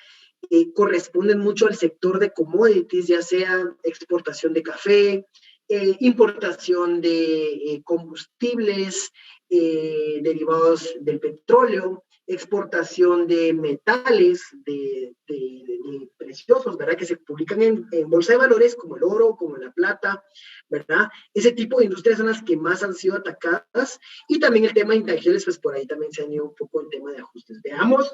corresponden mucho al sector de commodities, ya sea exportación de café, importación de combustibles, derivados del petróleo, exportación de metales, de preciosos, ¿verdad? Que se publican en bolsa de valores, como el oro, como la plata, ¿verdad? Ese tipo de industrias son las que más han sido atacadas, y también el tema de intangibles, pues por ahí también se han ido un poco el tema de ajustes. Veamos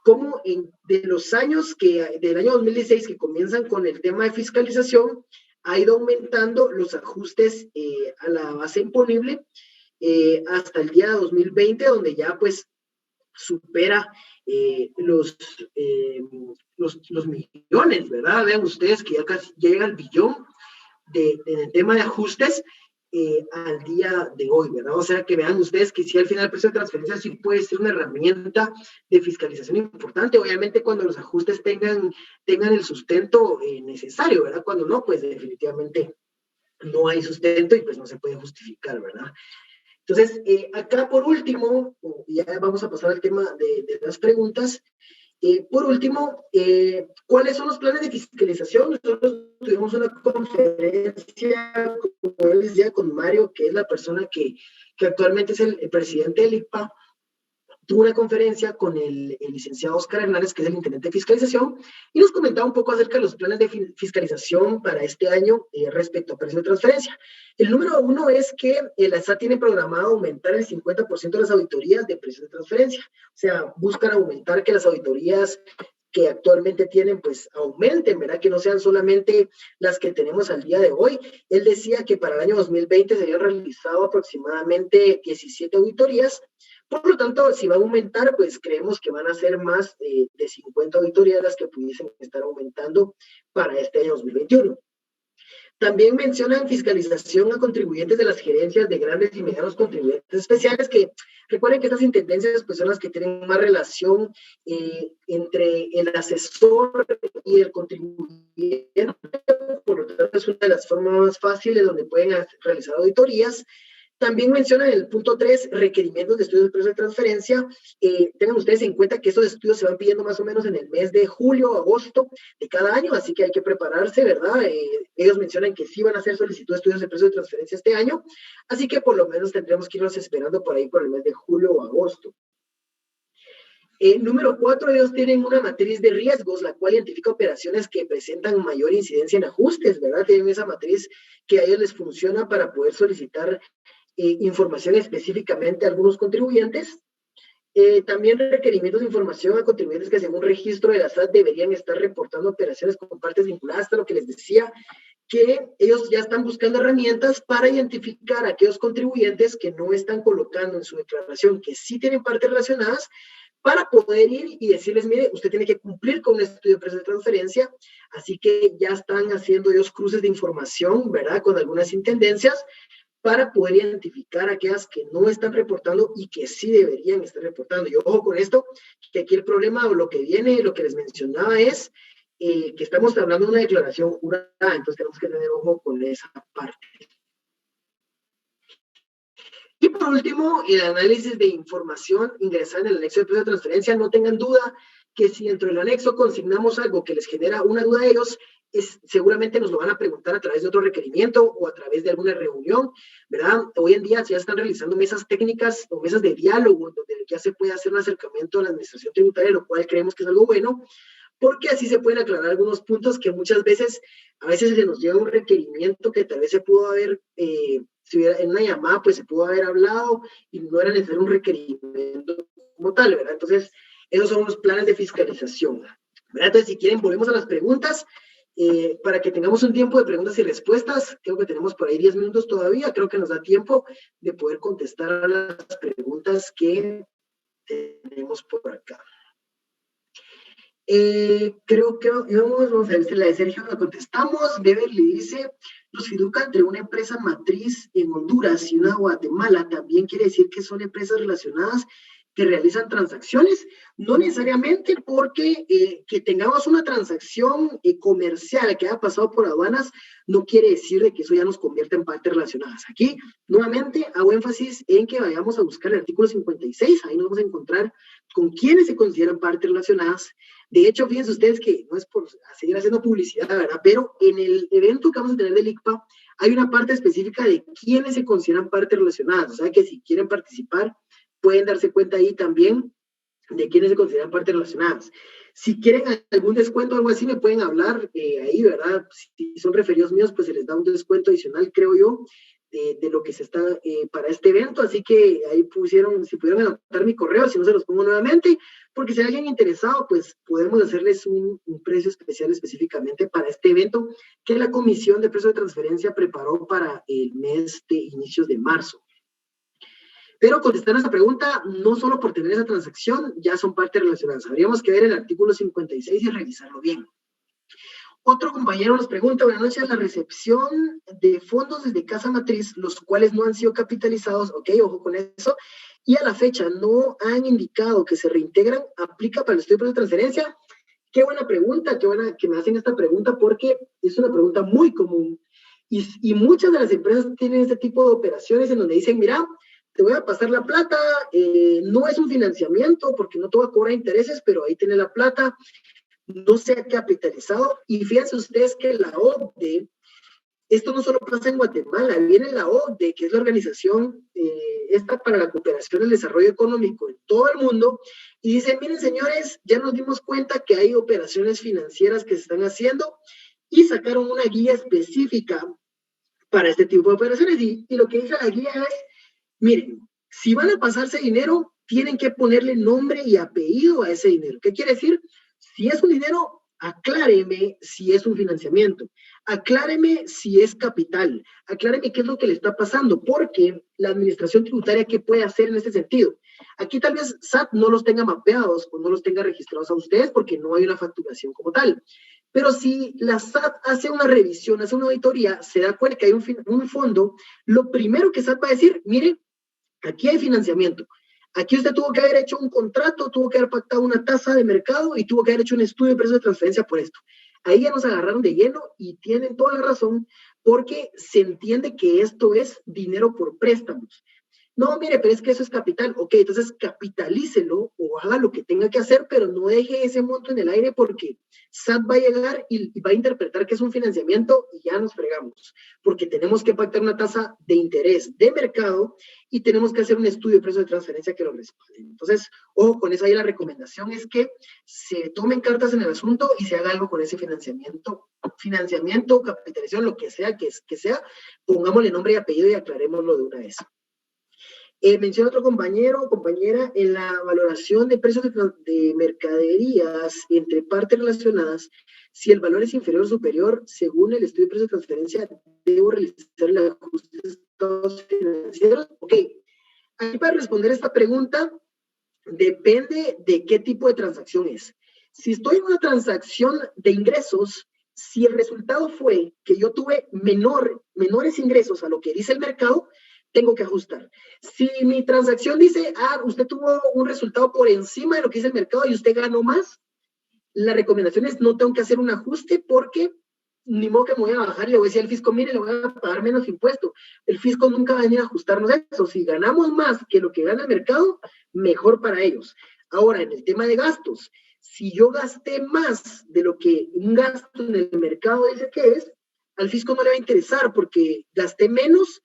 cómo de los años del año 2016 que comienzan con el tema de fiscalización, ha ido aumentando los ajustes a la base imponible hasta el día 2020, donde ya pues supera los millones, ¿verdad? Vean ustedes que ya casi llega al billón en el tema de ajustes al día de hoy, ¿verdad? O sea, que vean ustedes que sí, al final el precio de transferencia sí puede ser una herramienta de fiscalización importante, obviamente cuando los ajustes tengan el sustento necesario, ¿verdad? Cuando no, pues definitivamente no hay sustento y pues no se puede justificar, ¿verdad? Entonces, acá por último, ya vamos a pasar al tema de las preguntas. Por último, ¿cuáles son los planes de fiscalización? Nosotros tuvimos una conferencia, como les decía, con Mario, que es la persona que actualmente es el presidente del ICPA. Tuvo una conferencia con el licenciado Oscar Hernández, que es el intendente de fiscalización, y nos comentaba un poco acerca de los planes de fiscalización para este año respecto a precios de transferencia. El número uno es que la SAT tiene programado aumentar el 50% de las auditorías de precios de transferencia. O sea, buscan aumentar que las auditorías que actualmente tienen, pues aumenten, ¿verdad? Que no sean solamente las que tenemos al día de hoy. Él decía que para el año 2020 se habían realizado aproximadamente 17 auditorías. Por lo tanto, si va a aumentar, pues creemos que van a ser más de 50 auditorías las que pudiesen estar aumentando para este año 2021. También mencionan fiscalización a contribuyentes de las gerencias de grandes y medianos contribuyentes especiales, que recuerden que estas intendencias pues, son las que tienen más relación entre el asesor y el contribuyente. Por lo tanto, es una de las formas más fáciles donde pueden realizar auditorías. También mencionan el punto 3, requerimientos de estudios de precios de transferencia. Tengan ustedes en cuenta que estos estudios se van pidiendo más o menos en el mes de julio o agosto de cada año, así que hay que prepararse, ¿verdad? Ellos mencionan que sí van a hacer solicitud de estudios de precios de transferencia este año, así que por lo menos tendremos que irnos esperando por ahí por el mes de julio o agosto. Número 4, ellos tienen una matriz de riesgos, la cual identifica operaciones que presentan mayor incidencia en ajustes, ¿verdad? Tienen esa matriz que a ellos les funciona para poder solicitar información específicamente a algunos contribuyentes. También requerimientos de información a contribuyentes que según registro de la SAT deberían estar reportando operaciones con partes vinculadas, hasta lo que les decía, que ellos ya están buscando herramientas para identificar a aquellos contribuyentes que no están colocando en su declaración que sí tienen partes relacionadas, para poder ir y decirles, mire, usted tiene que cumplir con un estudio de precios de transferencia, así que ya están haciendo ellos cruces de información, ¿verdad?, con algunas intendencias, para poder identificar a aquellas que no están reportando y que sí deberían estar reportando. Y ojo con esto, que aquí el problema o lo que viene, lo que les mencionaba es que estamos hablando de una declaración jurada, entonces tenemos que tener ojo con esa parte. Y por último, el análisis de información ingresada en el anexo de precio de transferencia. No tengan duda que si dentro del anexo consignamos algo que les genera una duda a ellos, seguramente nos lo van a preguntar a través de otro requerimiento o a través de alguna reunión, ¿verdad? Hoy en día ya están realizando mesas técnicas o mesas de diálogo donde ya se puede hacer un acercamiento a la administración tributaria, lo cual creemos que es algo bueno, porque así se pueden aclarar algunos puntos que muchas veces, a veces se nos llega un requerimiento que tal vez se pudo haber, si hubiera en una llamada, pues se pudo haber hablado y no era necesario un requerimiento como tal, ¿verdad? Entonces, esos son los planes de fiscalización, ¿verdad? Entonces, si quieren, volvemos a las preguntas. Para que tengamos un tiempo de preguntas y respuestas, creo que tenemos por ahí 10 minutos todavía, creo que nos da tiempo de poder contestar a las preguntas que tenemos por acá. Creo que vamos a ver si la de Sergio la contestamos. Beverly dice, los fiducia entre una empresa matriz en Honduras y una Guatemala también quiere decir que son empresas relacionadas que realizan transacciones, no necesariamente porque que tengamos una transacción comercial que haya pasado por aduanas, no quiere decir de que eso ya nos convierta en partes relacionadas. Aquí, nuevamente, hago énfasis en que vayamos a buscar el artículo 56, ahí nos vamos a encontrar con quienes se consideran partes relacionadas. De hecho, fíjense ustedes que no es por seguir haciendo publicidad, ¿verdad? Pero en el evento que vamos a tener del ICPA, hay una parte específica de quiénes se consideran partes relacionadas, o sea que si quieren participar, pueden darse cuenta ahí también de quiénes se consideran partes relacionadas. Si quieren algún descuento o algo así, me pueden hablar ahí, ¿verdad? Si son referidos míos, pues se les da un descuento adicional, creo yo, de lo que se está para este evento. Así que ahí pusieron, si pudieron anotar mi correo, si no se los pongo nuevamente, porque si hay alguien interesado, pues podemos hacerles un precio especial específicamente para este evento que la Comisión de Precios de Transferencia preparó para el mes de inicios de marzo. Pero contestando a esta pregunta, no solo por tener esa transacción, ya son partes relacionadas. Habríamos que ver el artículo 56 y revisarlo bien. Otro compañero nos pregunta, buenas noches, la recepción de fondos desde casa matriz, los cuales no han sido capitalizados, ok, ojo con eso, y a la fecha no han indicado que se reintegran, ¿aplica para el estudio de transferencia? Qué buena pregunta, qué buena que me hacen esta pregunta porque es una pregunta muy común. Y muchas de las empresas tienen este tipo de operaciones en donde dicen, mira, te voy a pasar la plata, no es un financiamiento porque no te voy a cobrar intereses, pero ahí tiene la plata, no se ha capitalizado. Y fíjense ustedes que la OCDE, esto no solo pasa en Guatemala, viene la OCDE, que es la organización esta para la cooperación y el desarrollo económico en todo el mundo, y dice, miren señores, ya nos dimos cuenta que hay operaciones financieras que se están haciendo y sacaron una guía específica para este tipo de operaciones. Y lo que dice la guía es, miren, si van a pasarse dinero, tienen que ponerle nombre y apellido a ese dinero. ¿Qué quiere decir? Si es un dinero, acláreme si es un financiamiento, acláreme si es capital, acláreme qué es lo que le está pasando, porque la administración tributaria, ¿qué puede hacer en este sentido? Aquí tal vez SAT no los tenga mapeados o no los tenga registrados a ustedes porque no hay una facturación como tal. Pero si la SAT hace una revisión, hace una auditoría, se da cuenta que hay un fondo, lo primero que SAT va a decir, mire, aquí hay financiamiento. Aquí usted tuvo que haber hecho un contrato, tuvo que haber pactado una tasa de mercado y tuvo que haber hecho un estudio de precios de transferencia por esto. Ahí ya nos agarraron de lleno y tienen toda la razón porque se entiende que esto es dinero por préstamos. No, mire, pero es que eso es capital. Ok, entonces capitalícelo o haga lo que tenga que hacer, pero no deje ese monto en el aire porque SAT va a llegar y va a interpretar que es un financiamiento y ya nos fregamos. Porque tenemos que pactar una tasa de interés de mercado y tenemos que hacer un estudio de precios de transferencia que lo respalde. Entonces, ojo con eso, ahí la recomendación es que se tomen cartas en el asunto y se haga algo con ese financiamiento, capitalización, lo que sea, pongámosle nombre y apellido y aclarémoslo de una vez. Menciona otro compañero o compañera, en la valoración de precios de mercaderías entre partes relacionadas, si el valor es inferior o superior, según el estudio de precios de transferencia, debo realizar el ajuste de estados financieros. Ok, aquí para responder esta pregunta, depende de qué tipo de transacción es. Si estoy en una transacción de ingresos, si el resultado fue que yo tuve menores ingresos a lo que dice el mercado, tengo que ajustar. Si mi transacción dice, usted tuvo un resultado por encima de lo que dice el mercado y usted ganó más, la recomendación es no tengo que hacer un ajuste porque ni modo que me voy a bajar y le voy a decir al fisco, mire, le voy a pagar menos impuesto. El fisco nunca va a venir a ajustarnos eso. Si ganamos más que lo que gana el mercado, mejor para ellos. Ahora, en el tema de gastos, si yo gasté más de lo que un gasto en el mercado dice que es, al fisco no le va a interesar porque gasté menos,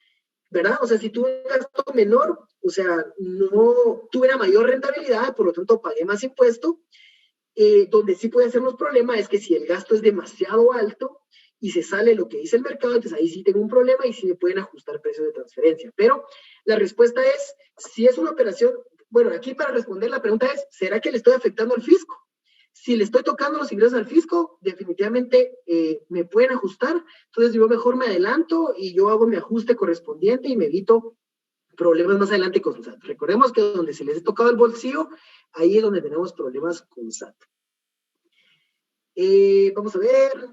¿verdad? O sea, si tuve un gasto menor, o sea, no tuve una mayor rentabilidad, por lo tanto pagué más impuesto. Donde sí puede sernos problema es que si el gasto es demasiado alto y se sale lo que dice el mercado, entonces ahí sí tengo un problema y sí me pueden ajustar precios de transferencia. Pero la respuesta es, si es una operación, bueno, aquí para responder la pregunta es, ¿será que le estoy afectando al fisco? Si le estoy tocando los ingresos al fisco, definitivamente me pueden ajustar, entonces yo mejor me adelanto y yo hago mi ajuste correspondiente y me evito problemas más adelante con SAT. Recordemos que donde se les ha tocado el bolsillo, ahí es donde tenemos problemas con SAT. Vamos a ver.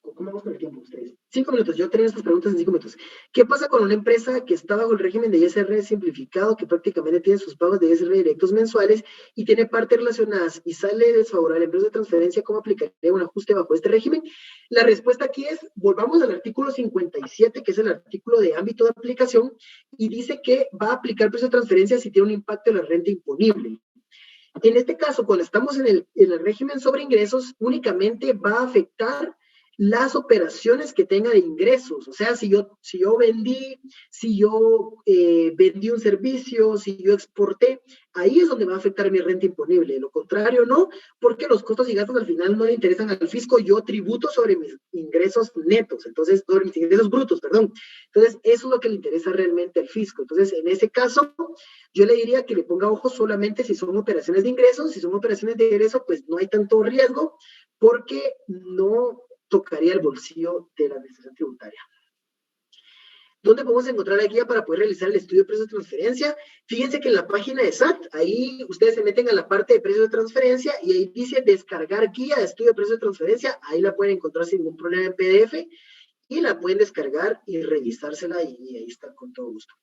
¿Cómo vamos con el tiempo ustedes? 5 minutos, yo tengo estas preguntas en 5 minutos. ¿Qué pasa con una empresa que está bajo el régimen de ISR simplificado, que prácticamente tiene sus pagos de ISR directos mensuales y tiene partes relacionadas y sale desfavorable a la empresa de transferencia? ¿Cómo aplicaría un ajuste bajo este régimen? La respuesta aquí es, volvamos al artículo 57, que es el artículo de ámbito de aplicación, y dice que va a aplicar precio de transferencia si tiene un impacto en la renta imponible. En este caso, cuando estamos en el régimen sobre ingresos, únicamente va a afectar las operaciones que tenga de ingresos. O sea, si yo vendí un servicio, si yo exporté, ahí es donde va a afectar mi renta imponible. Lo contrario, no, porque los costos y gastos al final no le interesan al fisco. Yo tributo sobre mis ingresos netos, entonces, sobre mis ingresos brutos, perdón. Entonces, eso es lo que le interesa realmente al fisco. Entonces, en ese caso, yo le diría que le ponga ojo solamente si son operaciones de ingresos. Si son operaciones de ingreso, pues no hay tanto riesgo, porque no tocaría el bolsillo de la administración tributaria. ¿Dónde podemos encontrar la guía para poder realizar el estudio de precios de transferencia? Fíjense que en la página de SAT, ahí ustedes se meten a la parte de precios de transferencia y ahí dice descargar guía de estudio de precios de transferencia. Ahí la pueden encontrar sin ningún problema en PDF y la pueden descargar y revisársela y ahí está con todo gusto.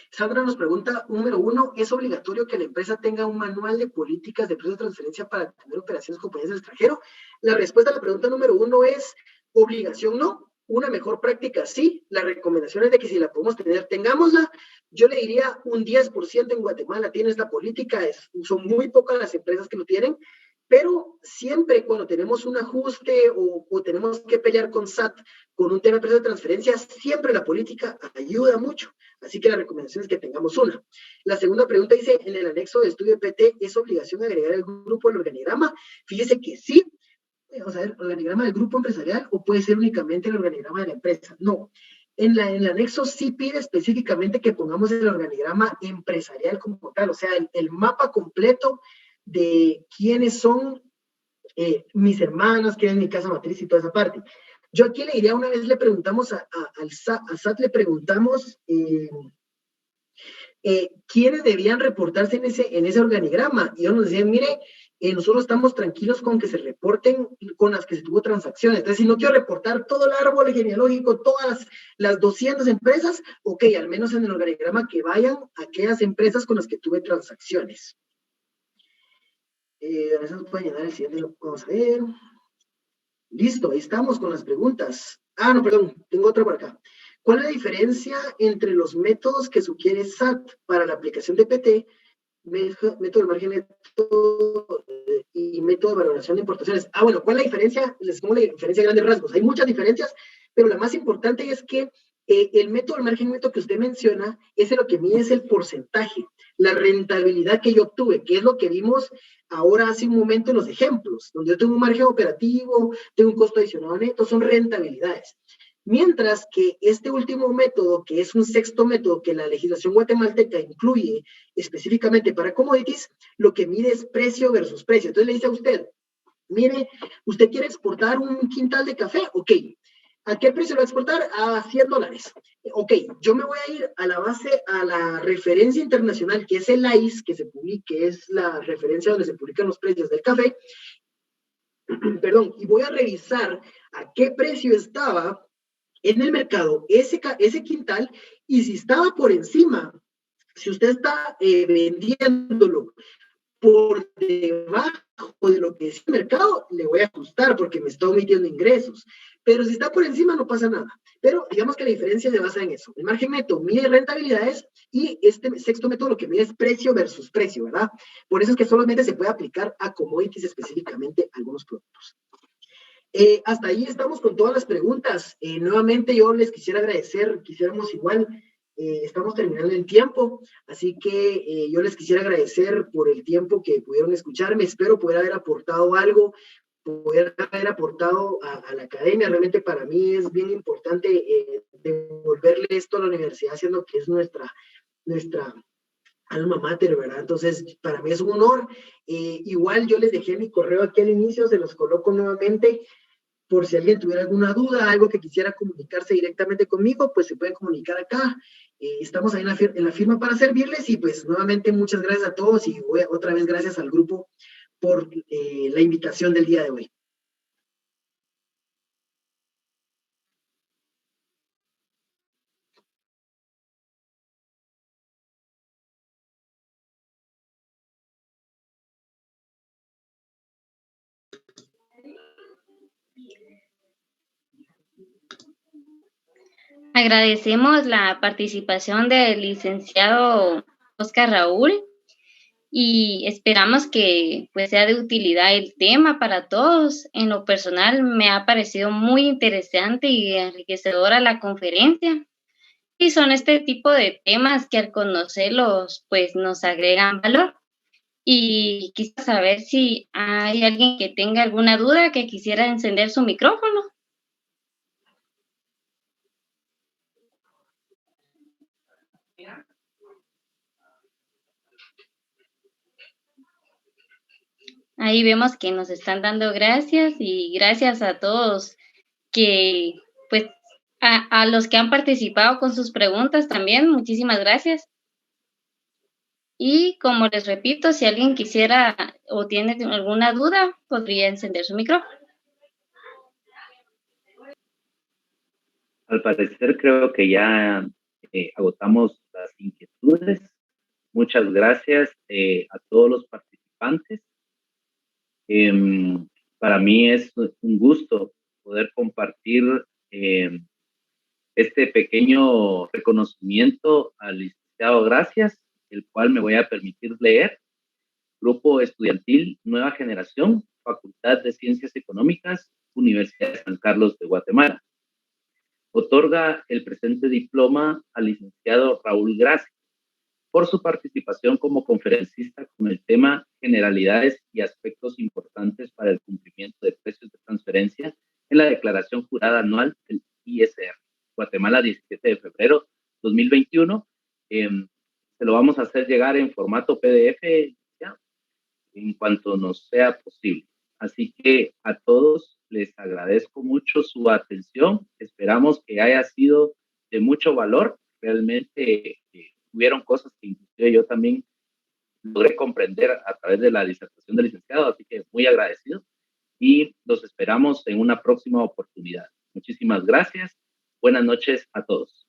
Sandra nos pregunta, número 1, ¿es obligatorio que la empresa tenga un manual de políticas de precios de transferencia para tener operaciones con compañías del extranjero? La respuesta a la pregunta número 1 es, obligación no, una mejor práctica sí, la recomendación es de que si la podemos tener, tengámosla. Yo le diría un 10% en Guatemala tiene esta política, son muy pocas las empresas que lo tienen, pero siempre cuando tenemos un ajuste o tenemos que pelear con SAT con un tema de precios de transferencia, siempre la política ayuda mucho. Así que la recomendación es que tengamos una. La segunda pregunta dice, en el anexo de estudio PT, ¿es obligación agregar el grupo al organigrama? Fíjese que sí. Vamos a ver, organigrama del grupo empresarial o puede ser únicamente el organigrama de la empresa. No. En el anexo sí pide específicamente que pongamos el organigrama empresarial como tal, o sea, el mapa completo de quiénes son mis hermanas, quién es mi casa matriz y toda esa parte. Yo aquí le diría, una vez le preguntamos a SAT, le preguntamos quiénes debían reportarse en ese organigrama. Y ellos nos decían, mire, nosotros estamos tranquilos con que se reporten con las que se tuvo transacciones. Entonces, si no quiero reportar todo el árbol genealógico, todas las 200 empresas, ok, al menos en el organigrama que vayan aquellas empresas con las que tuve transacciones. Eso puede llenar el siguiente, vamos a ver. Listo, ahí estamos con las preguntas. No, perdón, tengo otra por acá. ¿Cuál es la diferencia entre los métodos que sugiere SAT para la aplicación de PT, método de margen neto y método de valoración de importaciones? Bueno, ¿cuál es la diferencia? Les pongo la diferencia de grandes rasgos. Hay muchas diferencias, pero la más importante es que el método del margen neto que usted menciona, ese lo que mide es el porcentaje, la rentabilidad que yo obtuve, que es lo que vimos ahora hace un momento en los ejemplos, donde yo tengo un margen operativo, tengo un costo adicional neto, son rentabilidades. Mientras que este último método, que es un sexto método que la legislación guatemalteca incluye específicamente para commodities, lo que mide es precio versus precio. Entonces le dice a usted, mire, ¿usted quiere exportar un quintal de café? Ok. ¿A qué precio lo va a exportar? A $100. Ok, yo me voy a ir a la base, a la referencia internacional, que es el ICE, que se publica, que es la referencia donde se publican los precios del café. Perdón, y voy a revisar a qué precio estaba en el mercado ese quintal, y si estaba por encima, si usted está vendiéndolo por debajo de lo que es el mercado, le voy a ajustar porque me está omitiendo ingresos. Pero si está por encima, no pasa nada. Pero digamos que la diferencia se basa en eso. El margen neto mide rentabilidades y este sexto método lo que mide es precio versus precio, ¿verdad? Por eso es que solamente se puede aplicar a commodities específicamente algunos productos. Hasta ahí estamos con todas las preguntas. Nuevamente yo les quisiera agradecer, quisiéramos igual, estamos terminando el tiempo, así que yo les quisiera agradecer por el tiempo que pudieron escucharme. Espero poder haber aportado algo, poder haber aportado a la academia. Realmente para mí es bien importante devolverle esto a la universidad, siendo que es nuestra alma mater, ¿verdad? Entonces, para mí es un honor. Igual yo les dejé mi correo aquí al inicio, se los coloco nuevamente. Por si alguien tuviera alguna duda, algo que quisiera comunicarse directamente conmigo, pues se pueden comunicar acá. Estamos ahí en la firma para servirles y pues nuevamente muchas gracias a todos y otra vez gracias al grupo por la invitación del día de hoy. Agradecemos la participación del licenciado Oscar Raúl y esperamos que pues, sea de utilidad el tema para todos. En lo personal me ha parecido muy interesante y enriquecedora la conferencia. Y son este tipo de temas que al conocerlos pues nos agregan valor. Y quisiera saber si hay alguien que tenga alguna duda que quisiera encender su micrófono. Ahí vemos que nos están dando gracias y gracias a todos que, pues, a los que han participado con sus preguntas también, muchísimas gracias. Y como les repito, si alguien quisiera o tiene alguna duda, podría encender su micrófono. Al parecer creo que ya agotamos las inquietudes. Muchas gracias a todos los participantes. Para mí es un gusto poder compartir este pequeño reconocimiento al licenciado Gracias, el cual me voy a permitir leer. Grupo Estudiantil Nueva Generación, Facultad de Ciencias Económicas, Universidad de San Carlos de Guatemala. Otorga el presente diploma al licenciado Raúl Gracias por su participación como conferencista con el tema Generalidades y aspectos importantes para el cumplimiento de precios de transferencia en la declaración jurada anual del ISR. Guatemala, 17 de febrero 2021. Se lo vamos a hacer llegar en formato PDF ya, en cuanto nos sea posible. Así que a todos les agradezco mucho su atención. Esperamos que haya sido de mucho valor. Realmente hubieron cosas que inclusive yo también logré comprender a través de la disertación del licenciado, así que muy agradecido y los esperamos en una próxima oportunidad. Muchísimas gracias. Buenas noches a todos.